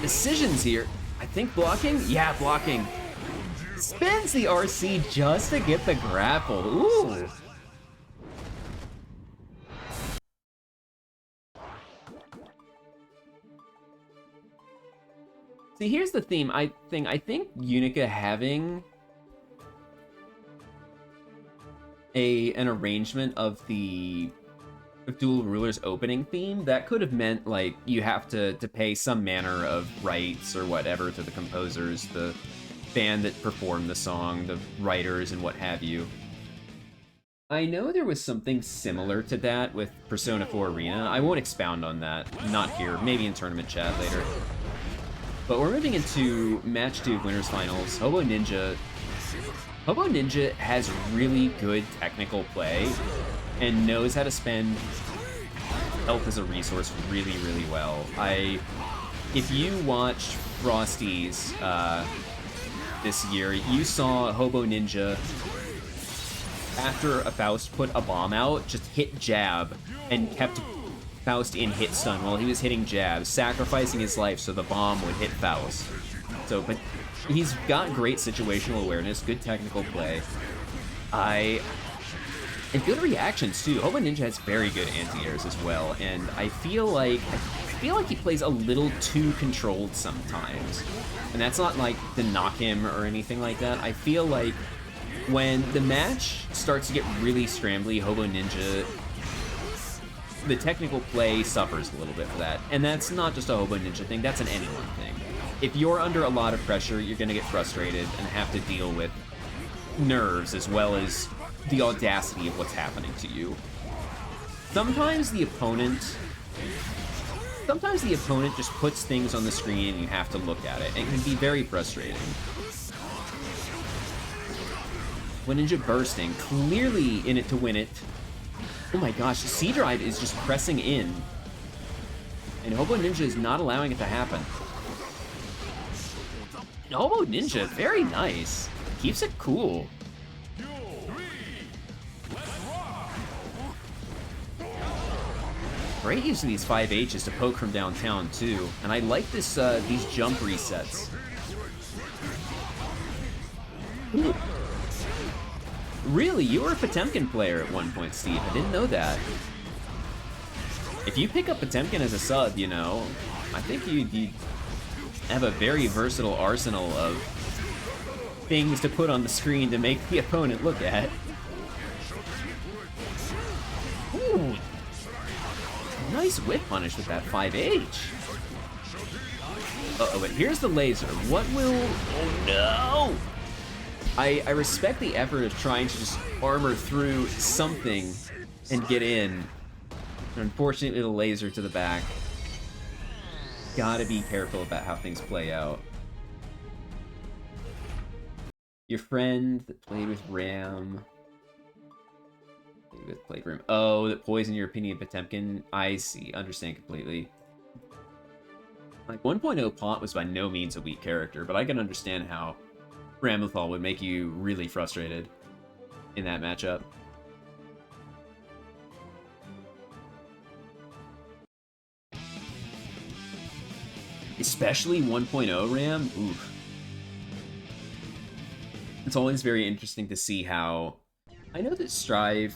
decisions here. I think blocking? Yeah, blocking. Spins the RC just to get the grapple. Ooh. See, here's the theme. I think Unica having an arrangement of the Dual Rulers opening theme, that could have meant like you have to pay some manner of rights or whatever to the composers, the band that performed the song, the writers, and what have you. I know there was something similar to that with Persona 4 Arena. I won't expound on that, not here, maybe in tournament chat later. But we're moving into match 2 of Winners Finals. Hobo Ninja has really good technical play and knows how to spend health as a resource really, really well. If you watched Frosty's this year, you saw Hobo Ninja, after a Faust put a bomb out, just hit jab and kept Faust in hit stun while he was hitting jab, sacrificing his life so the bomb would hit Faust. So, but he's got great situational awareness, good technical play. And good reactions too. Hobo Ninja has very good anti-airs as well, and I feel like he plays a little too controlled sometimes. And that's not like to knock him or anything like that. I feel like when the match starts to get really scrambly, Hobo Ninja, the technical play suffers a little bit for that. And that's not just a Hobo Ninja thing, that's an anyone thing. If you're under a lot of pressure, you're gonna get frustrated and have to deal with nerves as well as the audacity of what's happening to you. Sometimes the opponent just puts things on the screen and you have to look at it. It can be very frustrating. When Ninja bursting, clearly in it to win it. Oh my gosh, C-Drive is just pressing in. And Hobo Ninja is not allowing it to happen. Hobo Ninja, very nice. Keeps it cool. Great use of these 5Hs to poke from downtown too, and I like this these jump resets. Ooh. Really, you were a Potemkin player at one point, Steve. I didn't know that. If you pick up Potemkin as a sub, you know, I think you have a very versatile arsenal of things to put on the screen to make the opponent look at. Ooh. Nice whip punish with that 5H. Uh-oh, but here's the laser. What will... Oh, no! I respect the effort of trying to just armor through something and get in. Unfortunately, the laser to the back. Gotta be careful about how things play out. Your friend that played with Ram... Played Ram. Oh, that poisoned your opinion of Potemkin? I see. Understand completely. Like, 1.0 Pont was by no means a weak character, but I can understand how Ramlethal would make you really frustrated in that matchup. Especially 1.0 Ram? Oof. It's always very interesting to see how... I know that Strive,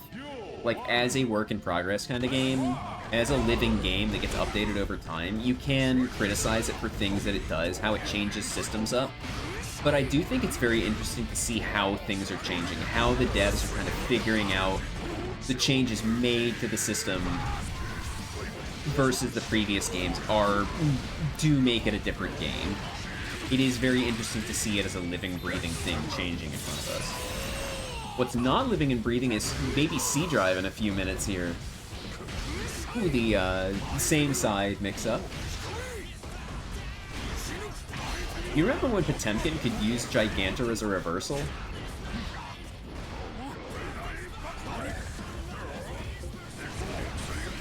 like, as a work-in-progress kind of game, as a living game that gets updated over time, you can criticize it for things that it does, how it changes systems up. But I do think it's very interesting to see how things are changing, how the devs are kind of figuring out the changes made to the system versus the previous games do make it a different game. It is very interesting to see it as a living, breathing thing changing in front of us. What's not living and breathing is maybe C-Drive in a few minutes here. Ooh, the same side mix-up. You remember when Potemkin could use Gigantor as a reversal?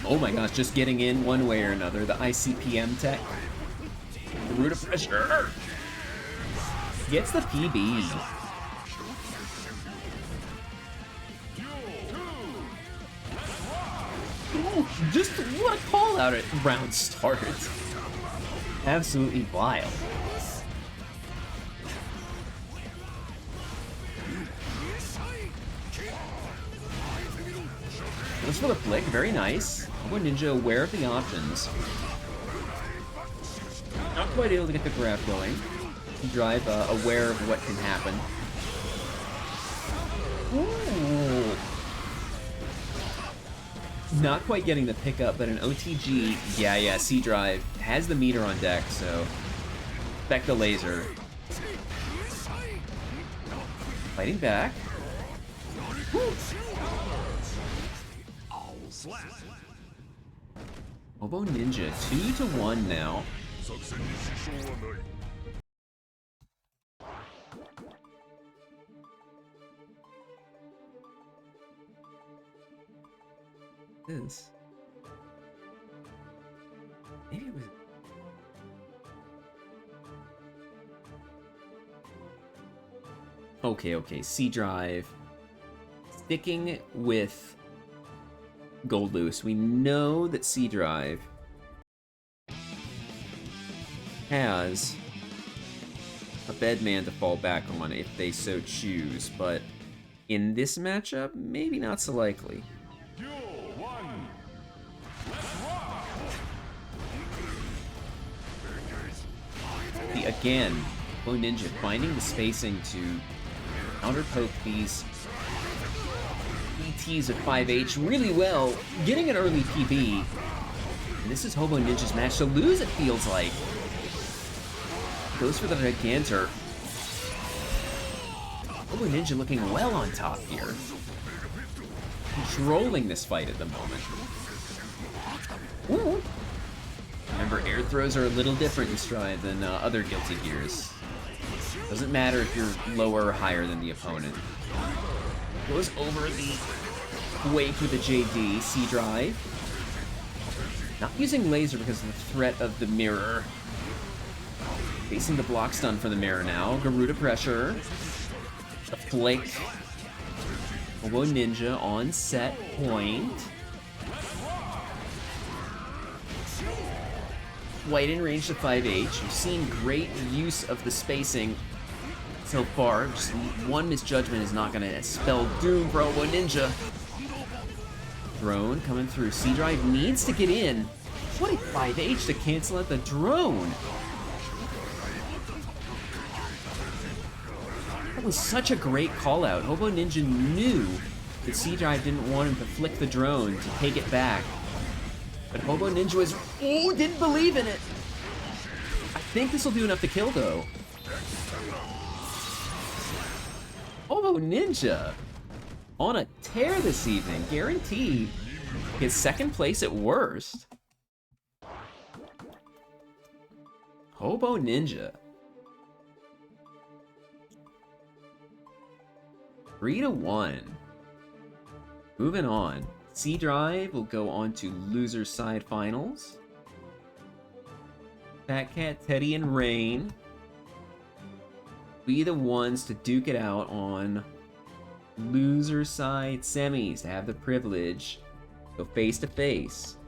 Oh my gosh, just getting in one way or another. The ICPM tech. Root of pressure. Gets the PB. Ooh, just what a call out at round start. Absolutely wild. Goes for the flick, very nice. Hobo Ninja aware of the options. Not quite able to get the grab going. Drive aware of what can happen. Ooh. Not quite getting the pickup, but an OTG, yeah, C-Drive has the meter on deck, so expect the laser. Fighting back. Woo. Hobo Ninja, 2-1 now. This. Maybe it was. Okay. C-Drive. Sticking with Gold Loose. We know that C-Drive has a bedman to fall back on if they so choose, but in this matchup, maybe not so likely. Again, Hobo Ninja finding the spacing to counterpoke these ETs of 5H really well, getting an early PB. And this is Hobo Ninja's match to lose, it feels like. Goes for the Gigantor. Hobo Ninja looking well on top here. Controlling this fight at the moment. Ooh. Remember, air throws are a little different in Stride than other Guilty Gears. Doesn't matter if you're lower or higher than the opponent. Goes over the wake with a JD, C-Drive. Not using laser because of the threat of the mirror. Facing the block stun for the mirror now. Garuda pressure. The flick. Hobo Ninja on set point. White in range to 5H. We've seen great use of the spacing so far. Just one misjudgment is not going to spell doom for Hobo Ninja. Drone coming through. C-Drive needs to get in. What a 5H to cancel out the drone. That was such a great call out. Hobo Ninja knew that C-Drive didn't want him to flick the drone to take it back. But Hobo Ninja was, didn't believe in it. I think this will do enough to kill, though. Hobo Ninja on a tear this evening, guaranteed his second place at worst. Hobo Ninja. 3-1. Moving on. C-Drive will go on to loser side finals. Fatcatteddy and Reyna be the ones to duke it out on loser side semis to have the privilege to go face to face.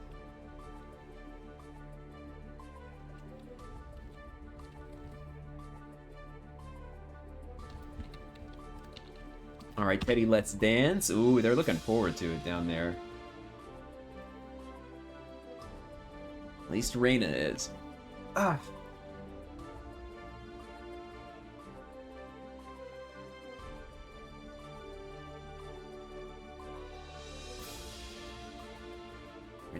All right, Teddy, let's dance. Ooh, they're looking forward to it down there. At least Reyna is. Ah.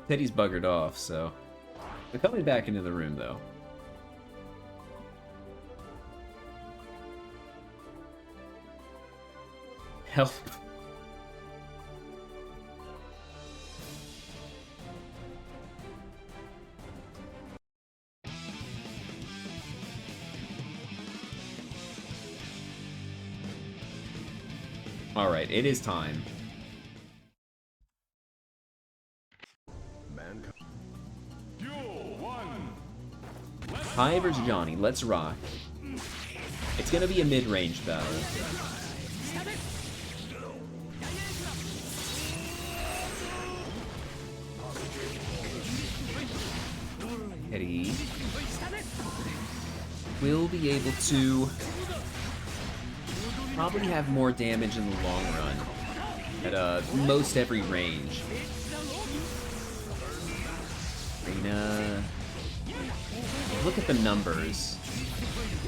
Teddy's buggered off, so they're coming back into the room, though. Help. All right, it is time. Mankind. Duel 1. Kai versus Johnny, let's rock. It's gonna be a mid-range battle. Eddie will be able to probably have more damage in the long run at most every range. Reyna, look at the numbers.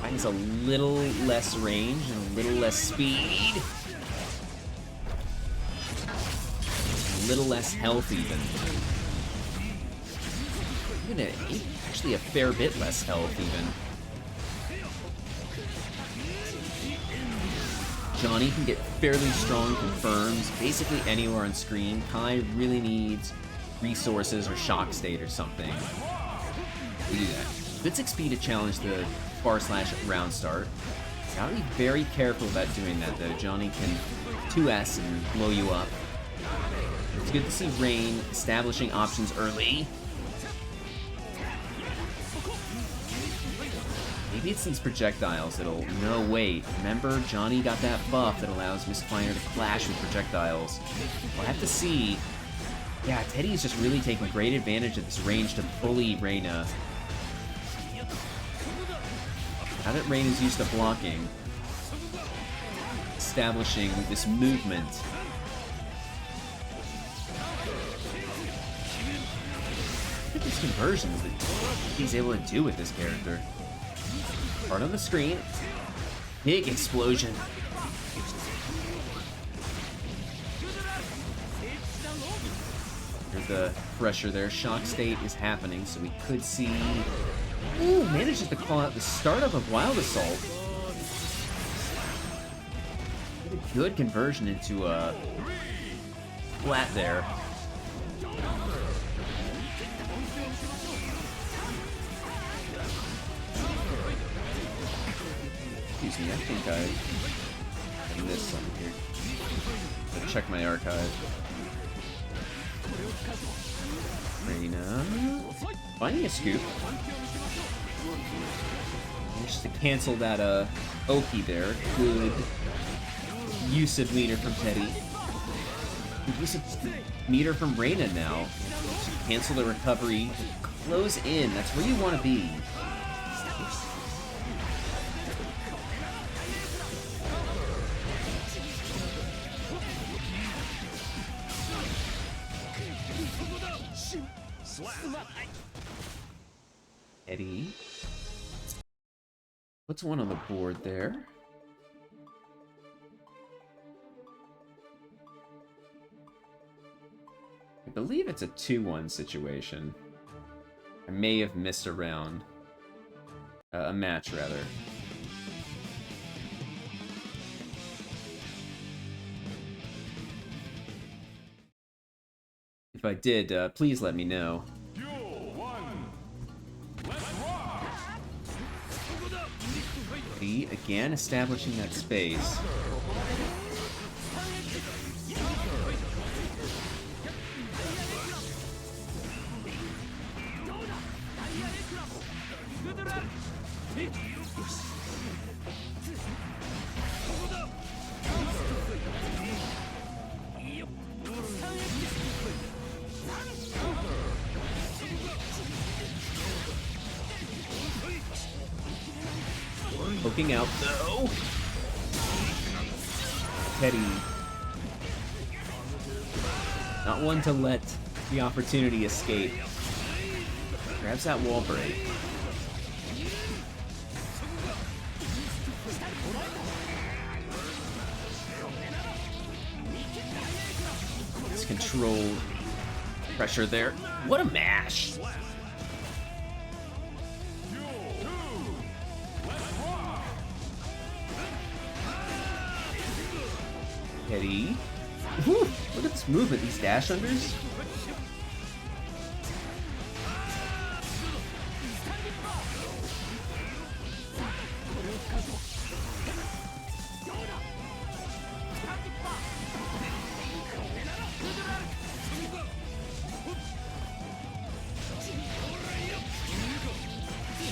Kai has a little less range and a little less speed. A little less health even. Actually a fair bit less health even. Johnny can get fairly strong confirms basically anywhere on screen. Kai really needs resources or shock state or something. We do that. Good 6p to challenge the /round start. Gotta be very careful about doing that though. Johnny can 2S and blow you up. It's good to see Rain establishing options early. Maybe it's these projectiles that'll... No, wait. Remember, Johnny got that buff that allows Misfire to clash with projectiles. We'll have to see. Yeah, Teddy is just really taking great advantage of this range to bully Reyna. Now that Reyna's used to blocking, establishing this movement. Look at these conversions that he's able to do with this character. Part on the screen. Big explosion. There's the pressure there. Shock state is happening, so we could see... Ooh, manages to call out the startup of Wild Assault. A good conversion into a flat there. Excuse me, I think I missed something here. Gotta check my archive. Reyna finding a scoop. Managed to cancel that Oki there. Good use of meter from Teddy. Good use of meter from Reyna now. Cancel the recovery. Close in. That's where you want to be. Eddie. What's one on the board there? I believe it's a 2-1 situation. I may have missed a round. A match, rather. If I did, please let me know. Again, establishing that space. Poking out though. Teddy. Not one to let the opportunity escape. Grabs that wall break. It's controlled pressure there. What a mash! Teddy. Whew, look at this movement, these dash unders.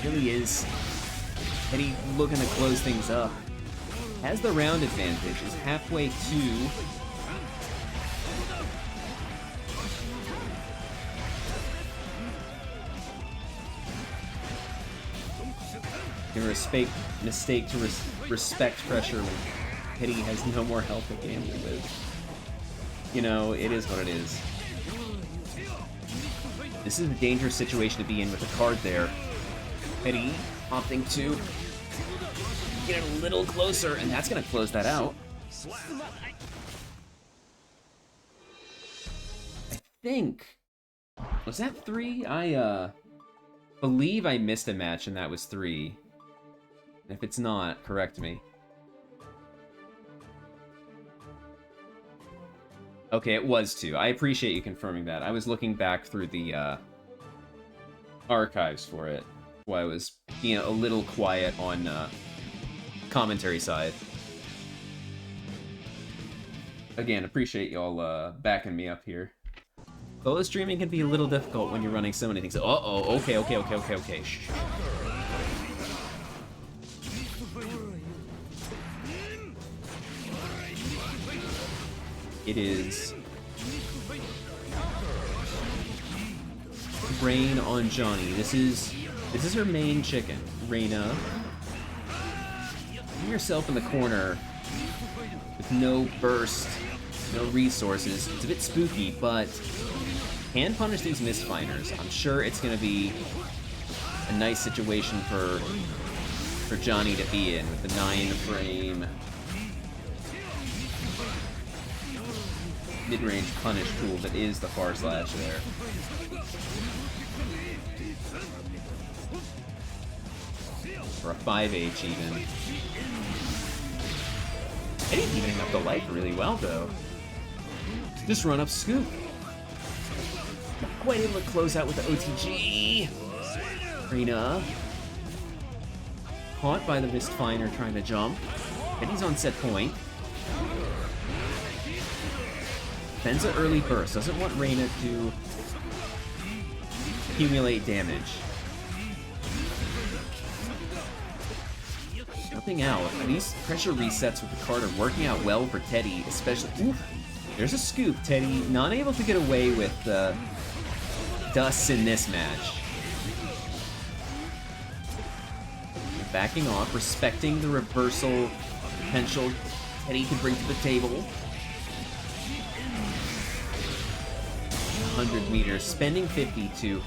really is Teddy looking to close things up. Has the round advantage, is halfway to mistake to respect pressure when Teddy has no more health to gamble with. You know, it is what it is. This is a dangerous situation to be in with a card there. Teddy opting to get a little closer, and that's going to close that out. I think... Was that 3? I believe I missed a match and that was 3. If it's not, correct me. Okay, it was 2. I appreciate you confirming that. I was looking back through the archives for it, while I was being a little quiet on commentary side. Again, appreciate y'all backing me up here. Solo streaming can be a little difficult when you're running so many things. Uh-oh, okay. Shh. It is Rain on Johnny. This is her main chicken. Reyna, put yourself in the corner with no burst, no resources. It's a bit spooky, but can punish these misfinders. I'm sure it's gonna be a nice situation for Johnny to be in with the 9-frame mid-range punish tool that is the far slash there. For a 5H even. Eddie evening up the life really well though. Just run up scoop. Not quite able to close out with the OTG. Reyna. Caught by the Mistfinder trying to jump. Eddie's on set point. Ben's an early burst. Doesn't want Reyna to accumulate damage. Nothing out. And these pressure resets with the card are working out well for Teddy, especially... Ooh, there's a scoop. Teddy not able to get away with Dusts in this match. Backing off, respecting the reversal potential Teddy can bring to the table. 100 meters, spending 50 to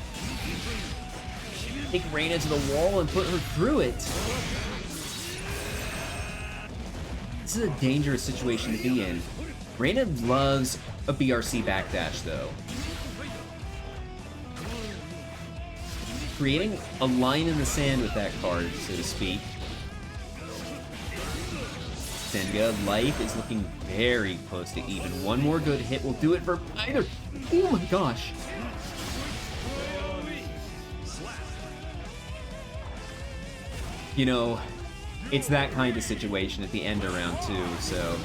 take Reyna to the wall and put her through it. This is a dangerous situation to be in. Reyna loves a BRC backdash, though. Creating a line in the sand with that card, so to speak. Senga, life is looking very close to even. One more good hit will do it for either. Oh my gosh. You know, it's that kind of situation at the end of round 2, so...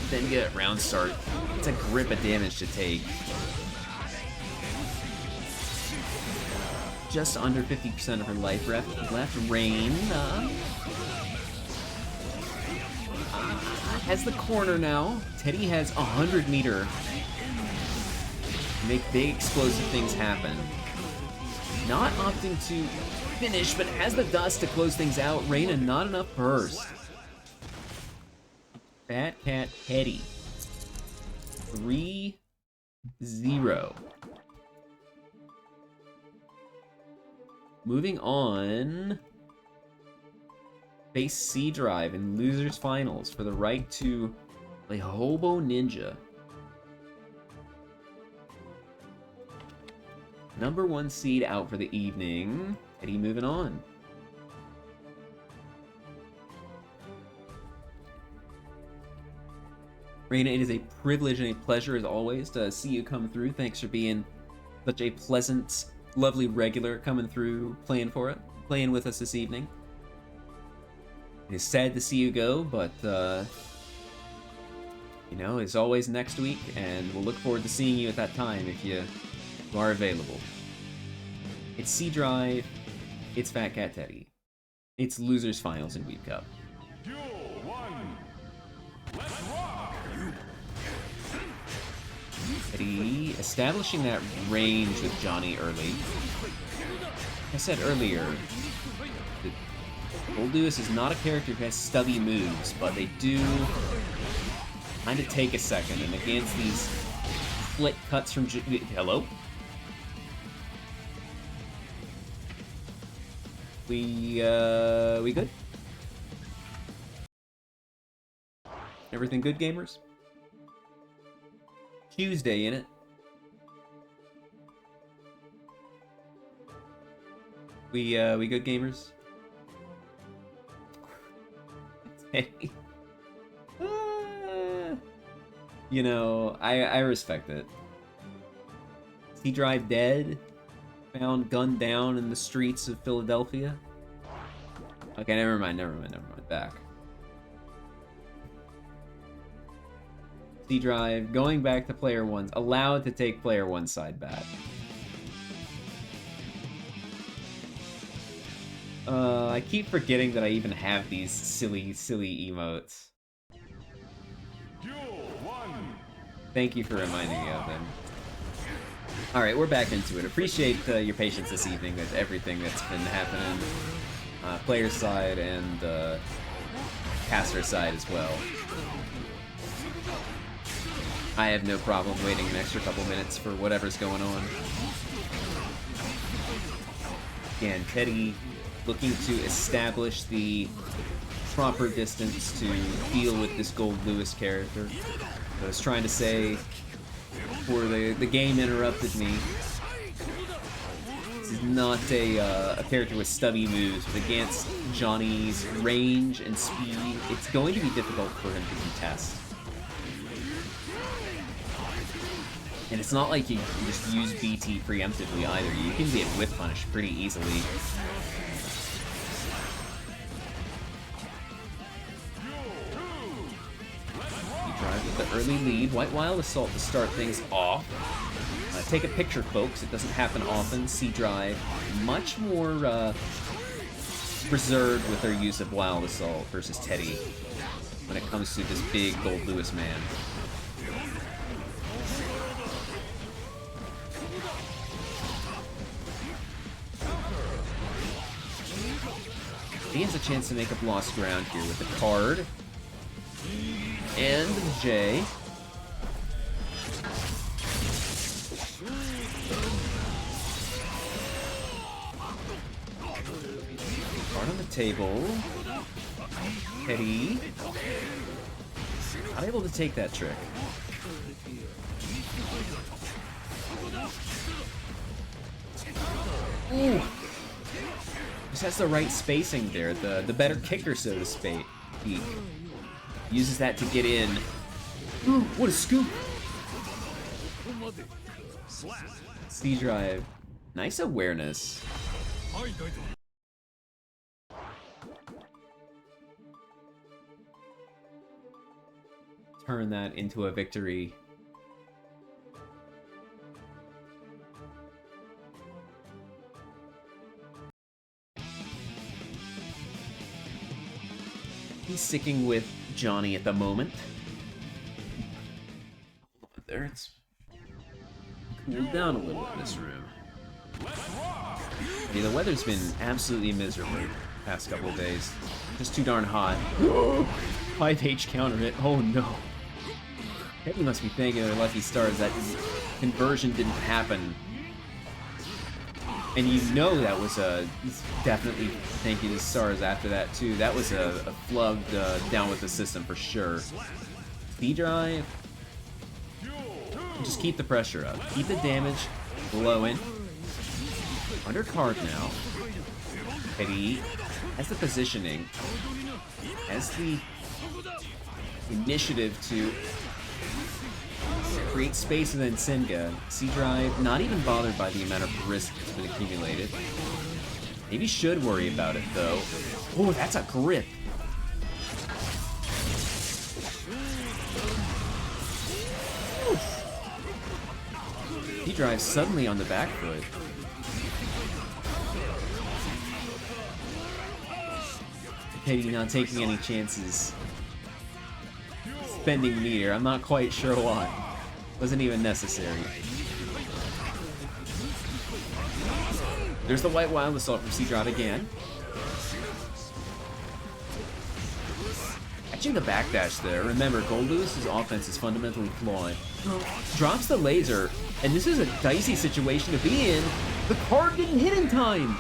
Senga at round start, it's a grip of damage to take. Just under 50% of her life left. Rain has the corner now. Teddy has 100 meter. Make big explosive things happen. Not opting to finish, but has the dust to close things out. Reyna, not enough burst. Fatcatteddy. 3-0. Moving on. Face C drive in losers finals for the right to play Hobo Ninja. Number 1 seed out for the evening. Eddie moving on. Reyna, it is a privilege and a pleasure as always to see you come through. Thanks for being such a pleasant, lovely regular coming through, playing with us this evening. It is sad to see you go, but you know, as always next week, and we'll look forward to seeing you at that time if you are available. It's C Drive. It's Fatcatteddy. It's losers finals in WeebCup. Duel 1. Let's rock. Teddy establishing that range with Johnny early. I said earlier, Gold Lewis is not a character who has stubby moves, but they do kind of take a second, and against these flick cuts from hello? We good? Everything good, gamers? Tuesday, innit? We good, gamers? Hey. You know, I respect it. Sea Drive dead? Found gunned down in the streets of Philadelphia? Okay, never mind. Back. Sea Drive going back to player one's allowed to take player one's side back. I keep forgetting that I even have these silly emotes. Duel 1. Thank you for reminding me of them. Alright, we're back into it. Appreciate your patience this evening with everything that's been happening. Player side and caster side as well. I have no problem waiting an extra couple minutes for whatever's going on. Again, Teddy looking to establish the proper distance to deal with this Gold Lewis character. I was trying to say before the game interrupted me, this is not a character with stubby moves, but against Johnny's range and speed, it's going to be difficult for him to contest. And it's not like you can just use BT preemptively either. You can get whip punished pretty easily. With the early lead, White Wild Assault to start things off. Take a picture, folks. It doesn't happen often. C Drive, much more reserved with their use of Wild Assault versus Teddy when it comes to this big Gold Lewis man. He has a chance to make up lost ground here with the card. And the J. Card on the table. Teddy. Not able to take that trick. Ooh. Just has the right spacing there. The better kicker, so to speak. Uses that to get in. Ooh, what a scoop! C Drive. Nice awareness. Turn that into a victory. He's sticking with Johnny at the moment. There, it's cooled down a little in this room. I mean, the weather's been absolutely miserable the past couple of days. Just too darn hot. 5H counter hit. Oh no. Teddy must be thanking their lucky stars that conversion didn't happen. And you know that was he's definitely thanking his stars after that too. That was a flugged down with the system for sure. C Drive. Just keep the pressure up. Keep the damage blowing. Under card now. Teddy has the positioning. Has the initiative to create space and then Senga. C Drive, not even bothered by the amount of risk that's been accumulated. Maybe should worry about it though. Oh, that's a grip. C Drive suddenly on the back foot. Teddy not taking any chances. Spending meter, I'm not quite sure why. Wasn't even necessary. There's the White Wild Assault from C-Drive again. Catching the backdash there. Remember, Goldlewis' offense is fundamentally flawed. Drops the laser, and this is a dicey situation to be in. The card didn't hit in time.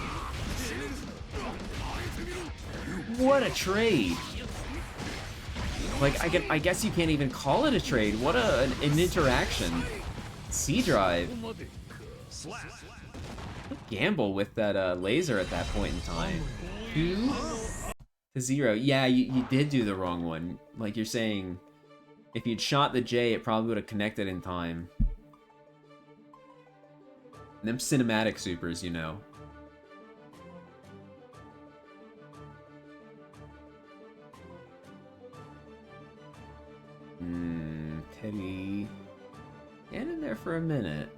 What a trade. Like, I guess you can't even call it a trade. What an interaction. C-Drive. Gamble with that laser at that point in time. 2-0. Yeah, you did do the wrong one. Like you're saying, if you'd shot the J, it probably would have connected in time. And them cinematic supers, you know. Teddy. Stand in there for a minute.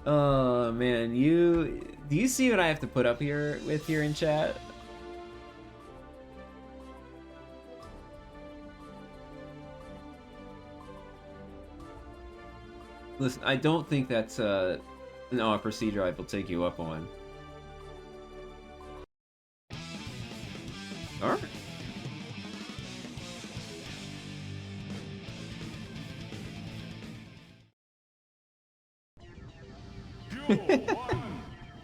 Oh man, do you see what I have to put up here in chat? Listen, I don't think that's an offer C-Drive will take you up on. Alright.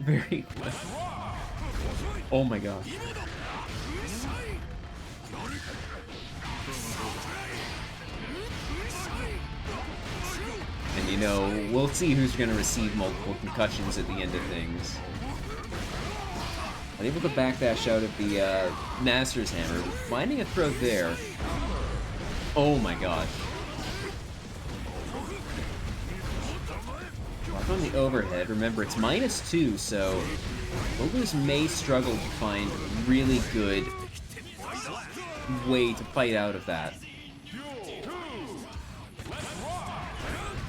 Very quick. Oh my gosh. And you know, we'll see who's going to receive multiple concussions at the end of things. Unable to backdash out of the Master's Hammer. Finding a throw there. Oh my gosh. Block on the overhead. Remember, it's -2, so Goldlewis may struggle to find a really good way to fight out of that.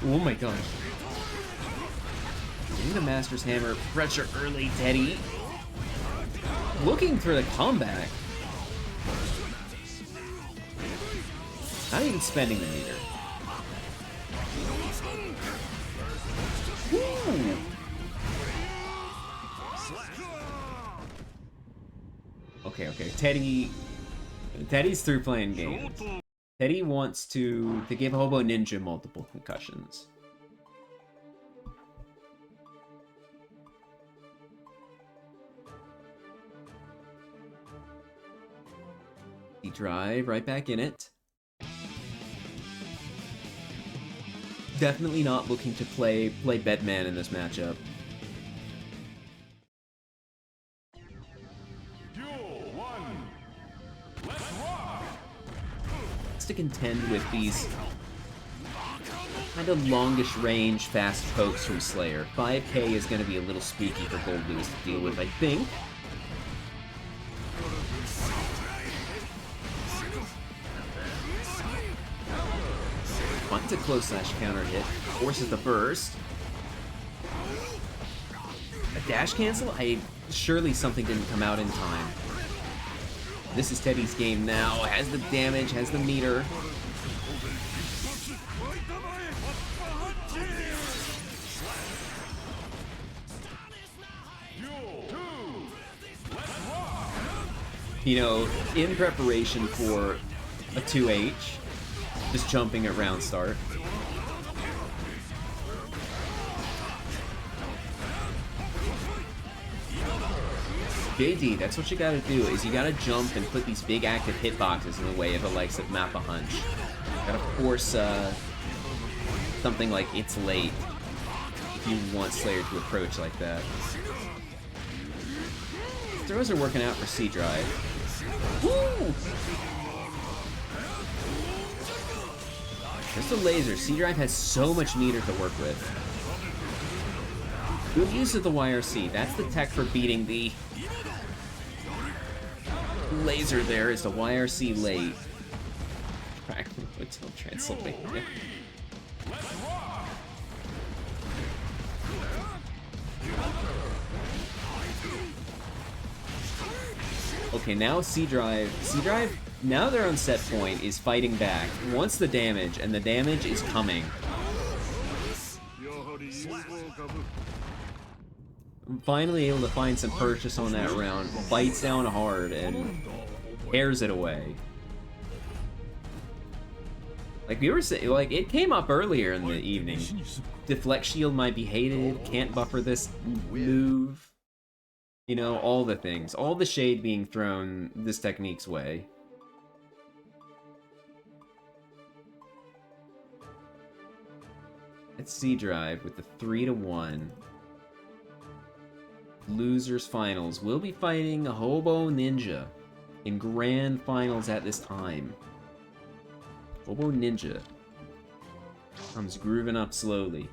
Oh my gosh. Getting the Master's Hammer. Pressure early, Teddy. Looking for the comeback. Not even spending the meter. Ooh. Okay. Teddy's through playing games. Teddy wants to give Hobo Ninja multiple concussions. He drive right back in it. Definitely not looking to play Bedman in this matchup. To contend with these kind of longish range fast pokes from Slayer. 5k is going to be a little spooky for Goldlewis to deal with, I think. Finds a close slash counter hit, forces the burst. A dash cancel? Surely something didn't come out in time. This is Teddy's game now. Has the damage, has the meter. You know, in preparation for a 2H, just jumping at round start. JD, that's what you gotta do, is you gotta jump and put these big active hitboxes in the way of the likes of Mappa Hunch. You gotta force something like It's Late if you want Slayer to approach like that. Throws are working out for C-Drive. Woo! There's the laser. C-Drive has so much meter to work with. Good use of the YRC. That's the tech for beating the laser there, is the YRC late. Hotel Transylvania. Okay, now C-Drive. C-Drive, now they're on set point, is fighting back. Wants the damage, and the damage is coming. I'm finally able to find some purchase on that round. Bites down hard and tears it away. Like we were saying, like it came up earlier in the evening. Deflect shield might be hated, can't buffer this move. You know, all the things. All the shade being thrown this technique's way. It's C-Drive with the 3-1. Losers finals. We'll be fighting a Hobo Ninja in grand finals at this time. Hobo Ninja comes grooving up slowly.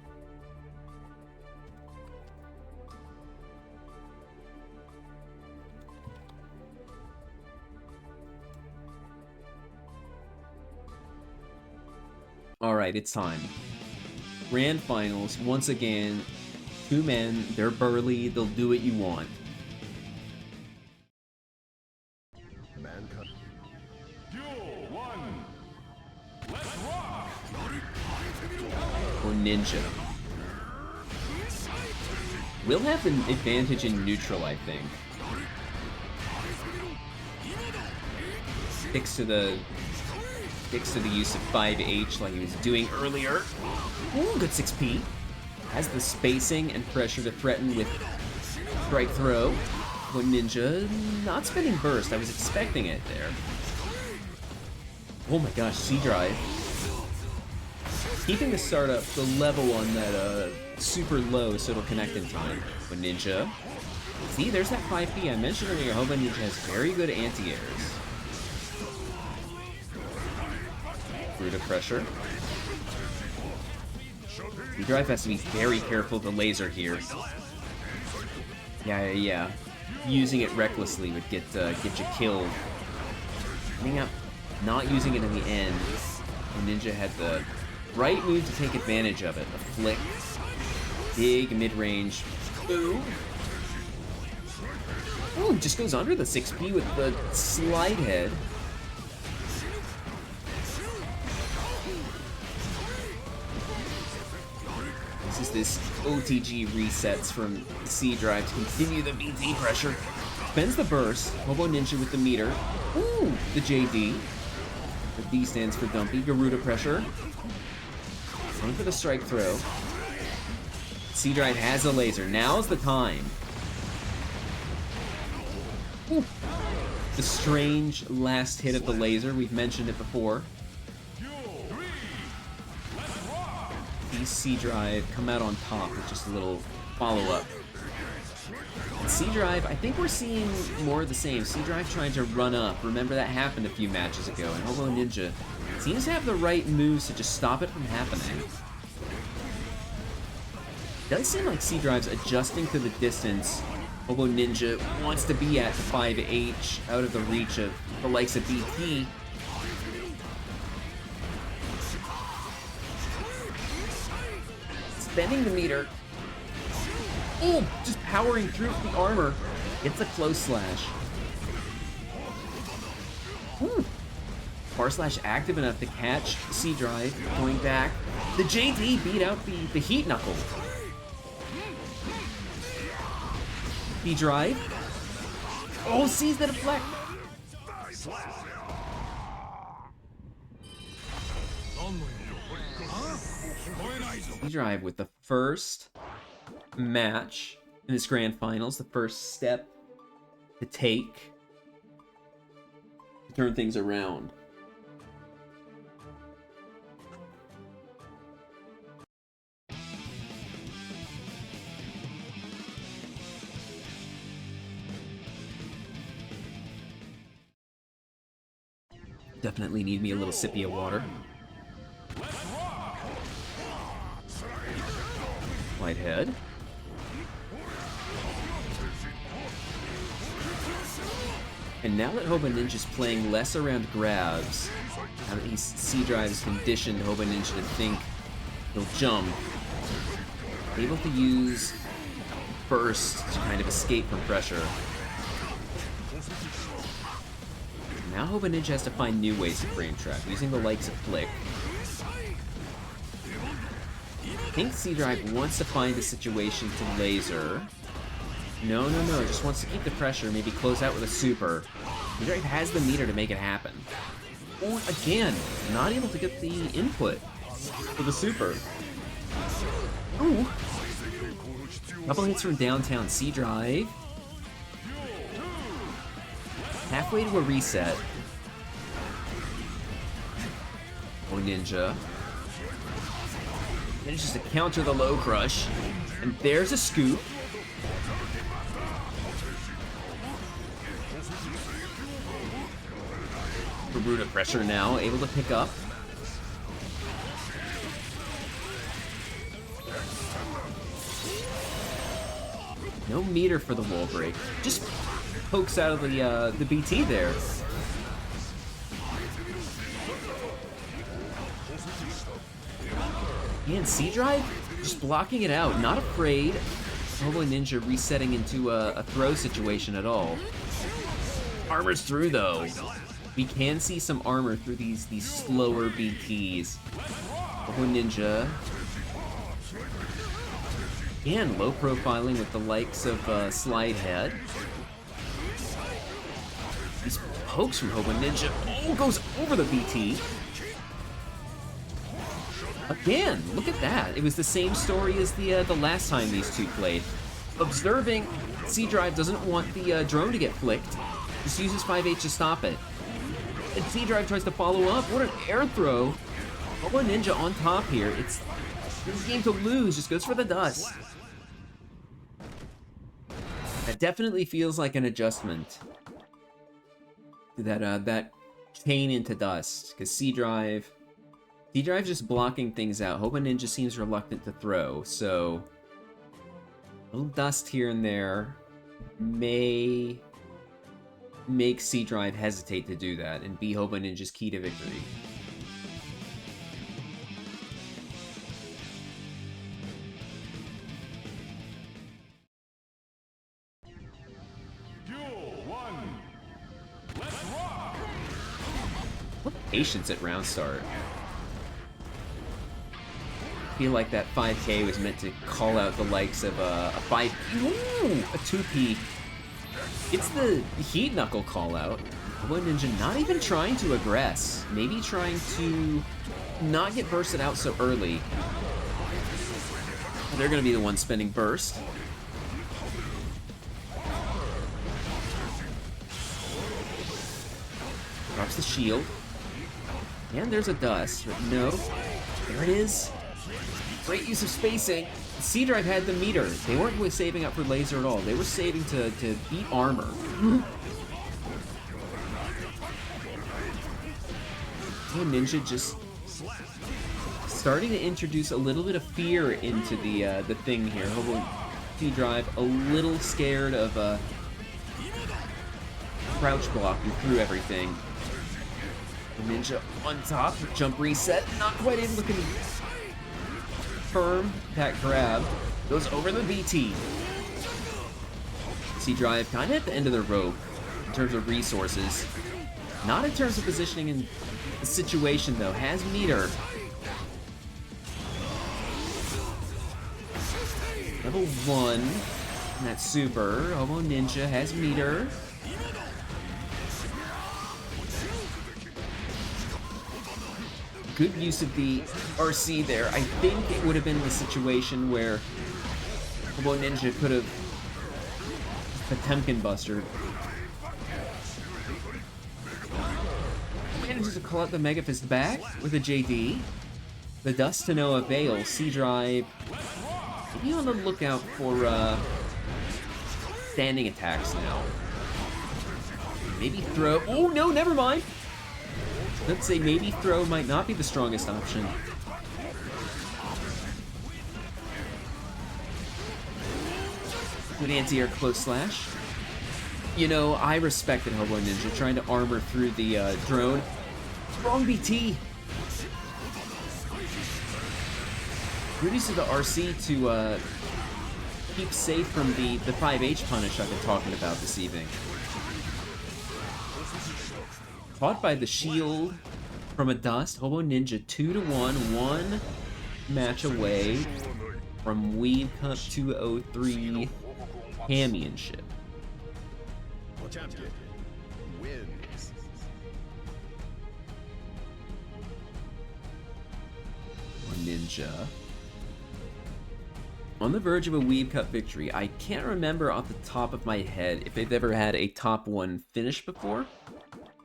Alright, it's time. Grand finals, once again. 2 men, they're burly, they'll do what you want. Or Ninja. We'll have an advantage in neutral, I think. Sticks to the use of 5H like he was doing earlier. Ooh, good 6P. Has the spacing and pressure to threaten with strike throw. But Ninja, not spinning burst. I was expecting it there. Oh my gosh, C-Drive. Keeping the startup, the level on that super low so it'll connect in time. But Ninja. See, there's that 5P. I mentioned earlier, Hobo Ninja has very good anti-airs. Root of pressure. C-Drive has to be very careful of the laser here. Yeah. Using it recklessly would get you killed. Ending up not using it in the end. And Ninja had the right move to take advantage of it. A flick. Big mid-range. Boom. Oh, just goes under the 6P with the slide head. This OTG resets from C-Drive to continue the BT pressure. Spends the burst. Hobo Ninja with the meter. Ooh, the JD. The D stands for Dumpy. Garuda pressure. Going for the strike throw. C-Drive has a laser. Now's the time. Ooh. The strange last hit of the laser. We've mentioned it before. C-Drive come out on top with just a little follow-up. And C-Drive, I think we're seeing more of the same. C-Drive trying to run up. Remember that happened a few matches ago, and Hobo Ninja seems to have the right moves to just stop it from happening. It does seem like C-Drive's adjusting to the distance Hobo Ninja wants to be at the 5H, out of the reach of the likes of BP. Bending the meter. Oh, just powering through the armor. It's a close slash. Ooh. Bar slash active enough to catch C-Drive. Going back. The JD beat out the heat knuckle. B-Drive. Oh, sees the deflect. C-Drive with the first match in this grand finals, the first step to take to turn things around. Definitely need me a little sippy of water. Light head. And now that Hobo Ninja's playing less around grabs, now that C-Drive has conditioned Hobo Ninja to think he'll jump, able to use burst to kind of escape from pressure. Now Hobo Ninja has to find new ways to frame trap, using the likes of Flick. I think C-Drive wants to find a situation to laser. No, just wants to keep the pressure, maybe close out with a super. C-Drive has the meter to make it happen. Or, again, not able to get the input for the super. Ooh! Couple hits from downtown C-Drive. Halfway to a reset. Oh, Ninja. Manages to counter the low crush. And there's a scoop. Baruta pressure now, able to pick up. No meter for the wall break. Just pokes out of the BT there. And C-Drive just blocking it out, not afraid. Hobo Ninja resetting into a throw situation at all. Armor's through though. We can see some armor through these slower BTs. Hobo Ninja. And low profiling with the likes of Slide Head. These pokes from Hobo Ninja. Oh, goes over the BT. Again, look at that. It was the same story as the last time these two played. Observing, C-Drive doesn't want the drone to get flicked. Just uses 5H to stop it. And C-Drive tries to follow up. What an air throw. Hobo Ninja on top here. It's this game to lose. Just goes for the dust. That definitely feels like an adjustment to that chain into dust. Because C-Drive's just blocking things out. Hobo Ninja seems reluctant to throw, so a little dust here and there may make C-Drive hesitate to do that and be Hobo Ninja's key to victory. What patience at round start. I feel like that 5K was meant to call out the likes of a 5... Ooh, a 2P. It's the Heat Knuckle call out. Hobo Ninja not even trying to aggress. Maybe trying to not get bursted out so early. They're going to be the ones spending burst. Drops the shield. And there's a dust, but no. There it is. Great use of spacing. C-Drive had the meter. They weren't saving up for laser at all. They were saving to beat armor. Oh, Ninja just starting to introduce a little bit of fear into the thing here. Hobo C-Drive a little scared of crouch blocking through everything. Ninja on top, jump reset, not quite able to confirm that grab. Goes over the BT. C-Drive kind of at the end of the rope in terms of resources. Not in terms of positioning in the situation though. Has meter. Level 1. And that's super. Hobo Ninja has meter. Good use of the RC there. I think it would have been the situation where Hobo Ninja could have Potemkin Buster. Manages to call out the Mega Fist back with a JD. The dust to no avail. C-Drive maybe on the lookout for standing attacks now. Maybe throw. Oh no, never mind. Let's say maybe throw might not be the strongest option. Good anti-air close slash. You know, I respected Hobo Ninja trying to armor through the drone. Wrong BT. Rudy's to the RC to keep safe from the 5H punish I've been talking about this evening. Caught by the shield from a dust. Hobo Ninja 2-1, one match away from WeebCup 203 championship. Champion wins. Ninja. On the verge of a WeebCup victory. I can't remember off the top of my head if they've ever had a top 1 finish before.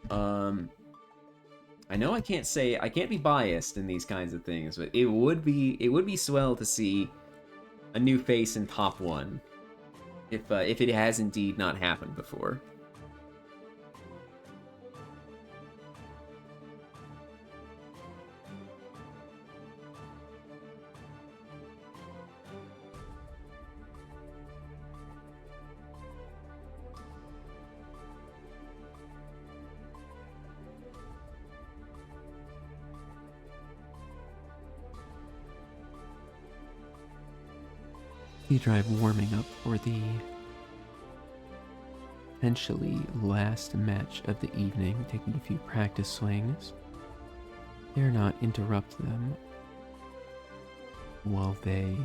I know I can't be biased in these kinds of things, but it would be swell to see a new face in top 1 if it has indeed not happened before. Drive warming up for the potentially last match of the evening, taking a few practice swings. Dare not interrupt them while they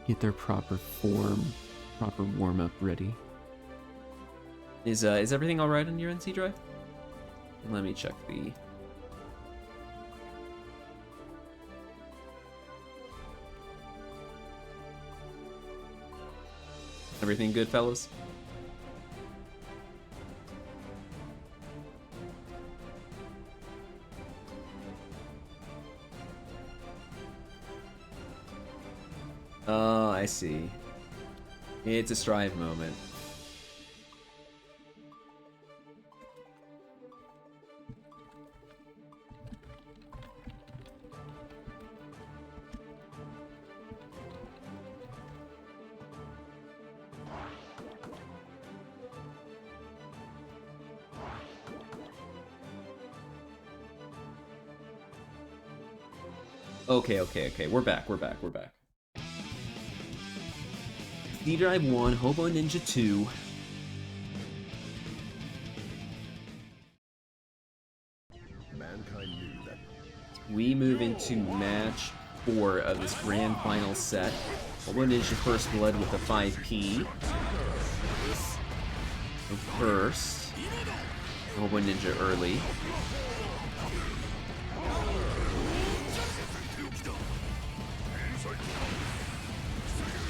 get their proper form, proper warm-up ready. Is everything all right on your NC drive? Let me check the. Everything good, fellas? Oh, I see. It's a strive moment. Okay. We're back. D-Drive 1, Hobo Ninja 2. Mankind knew that We move into match 4 of this grand final set. Hobo Ninja First Blood with the 5P. First, Hobo Ninja early.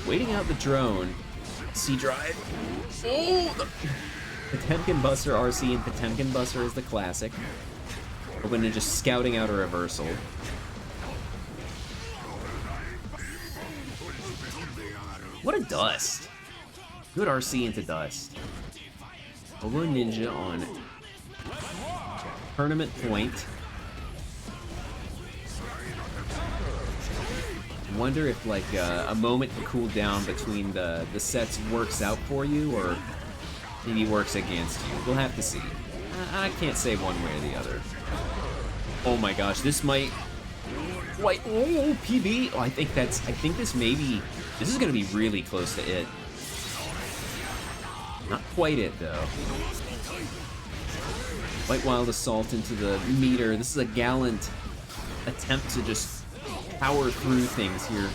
Waiting out the drone. C-Drive. Oh! Potemkin Buster RC and Potemkin Buster is the classic. Hobo Ninja scouting out a reversal. What a dust. Good RC into dust. Hobo Ninja on tournament point. Wonder if like a moment to cool down between the sets works out for you or maybe works against you. We'll have to see. I can't say one way or the other. Oh my gosh, this might quite PB. Oh, I think this is gonna be really close to it. Not quite it though. White Wild Assault into the meter. This is a gallant attempt to just power through things here.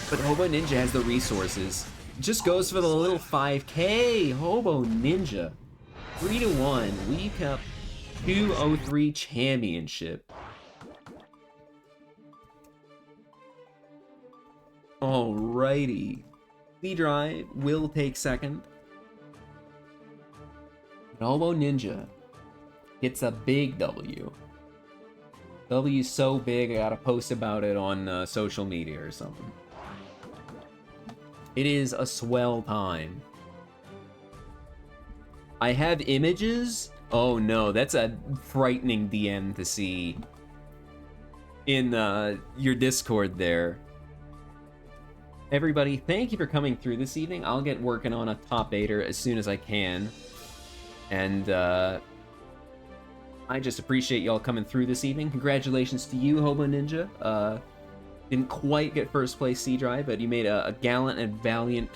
But Hobo Ninja has the resources. Just goes for the little 5K. Hobo Ninja. 3-1. WeebCup 203 championship. Alrighty. D-Drive will take second. And Hobo Ninja gets a big W. W's so big, I gotta post about it on social media or something. It is a swell time. I have images? Oh no, that's a frightening DM to see in your Discord there. Everybody, thank you for coming through this evening. I'll get working on a top 8er as soon as I can. And, I just appreciate y'all coming through this evening. Congratulations to you, Hobo Ninja. Didn't quite get first place C-Drive, but you made a gallant and valiant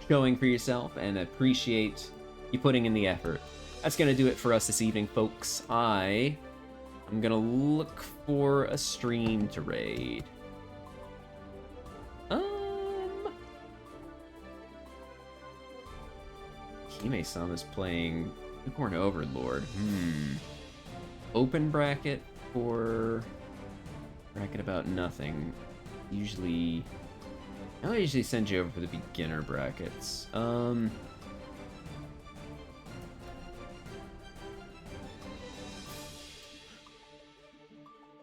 showing for yourself, and appreciate you putting in the effort. That's gonna do it for us this evening, folks. I'm gonna look for a stream to raid. Hime-sama's playing Unicorn Overlord. Open bracket or bracket about nothing. I usually send you over for the beginner brackets.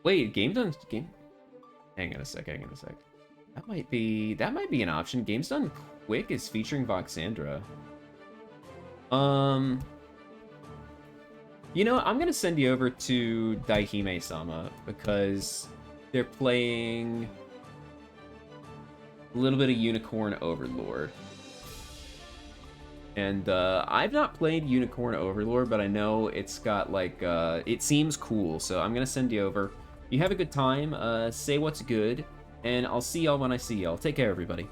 Wait, game done. Hang on a sec. That might be an option. Games Done Quick is featuring Voxandra. You know, I'm gonna send you over to Daihime-sama because they're playing a little bit of Unicorn Overlord. And I've not played Unicorn Overlord, but I know it's got like it seems cool, so I'm gonna send you over. You have a good time, say what's good, and I'll see y'all when I see y'all. Take care, everybody.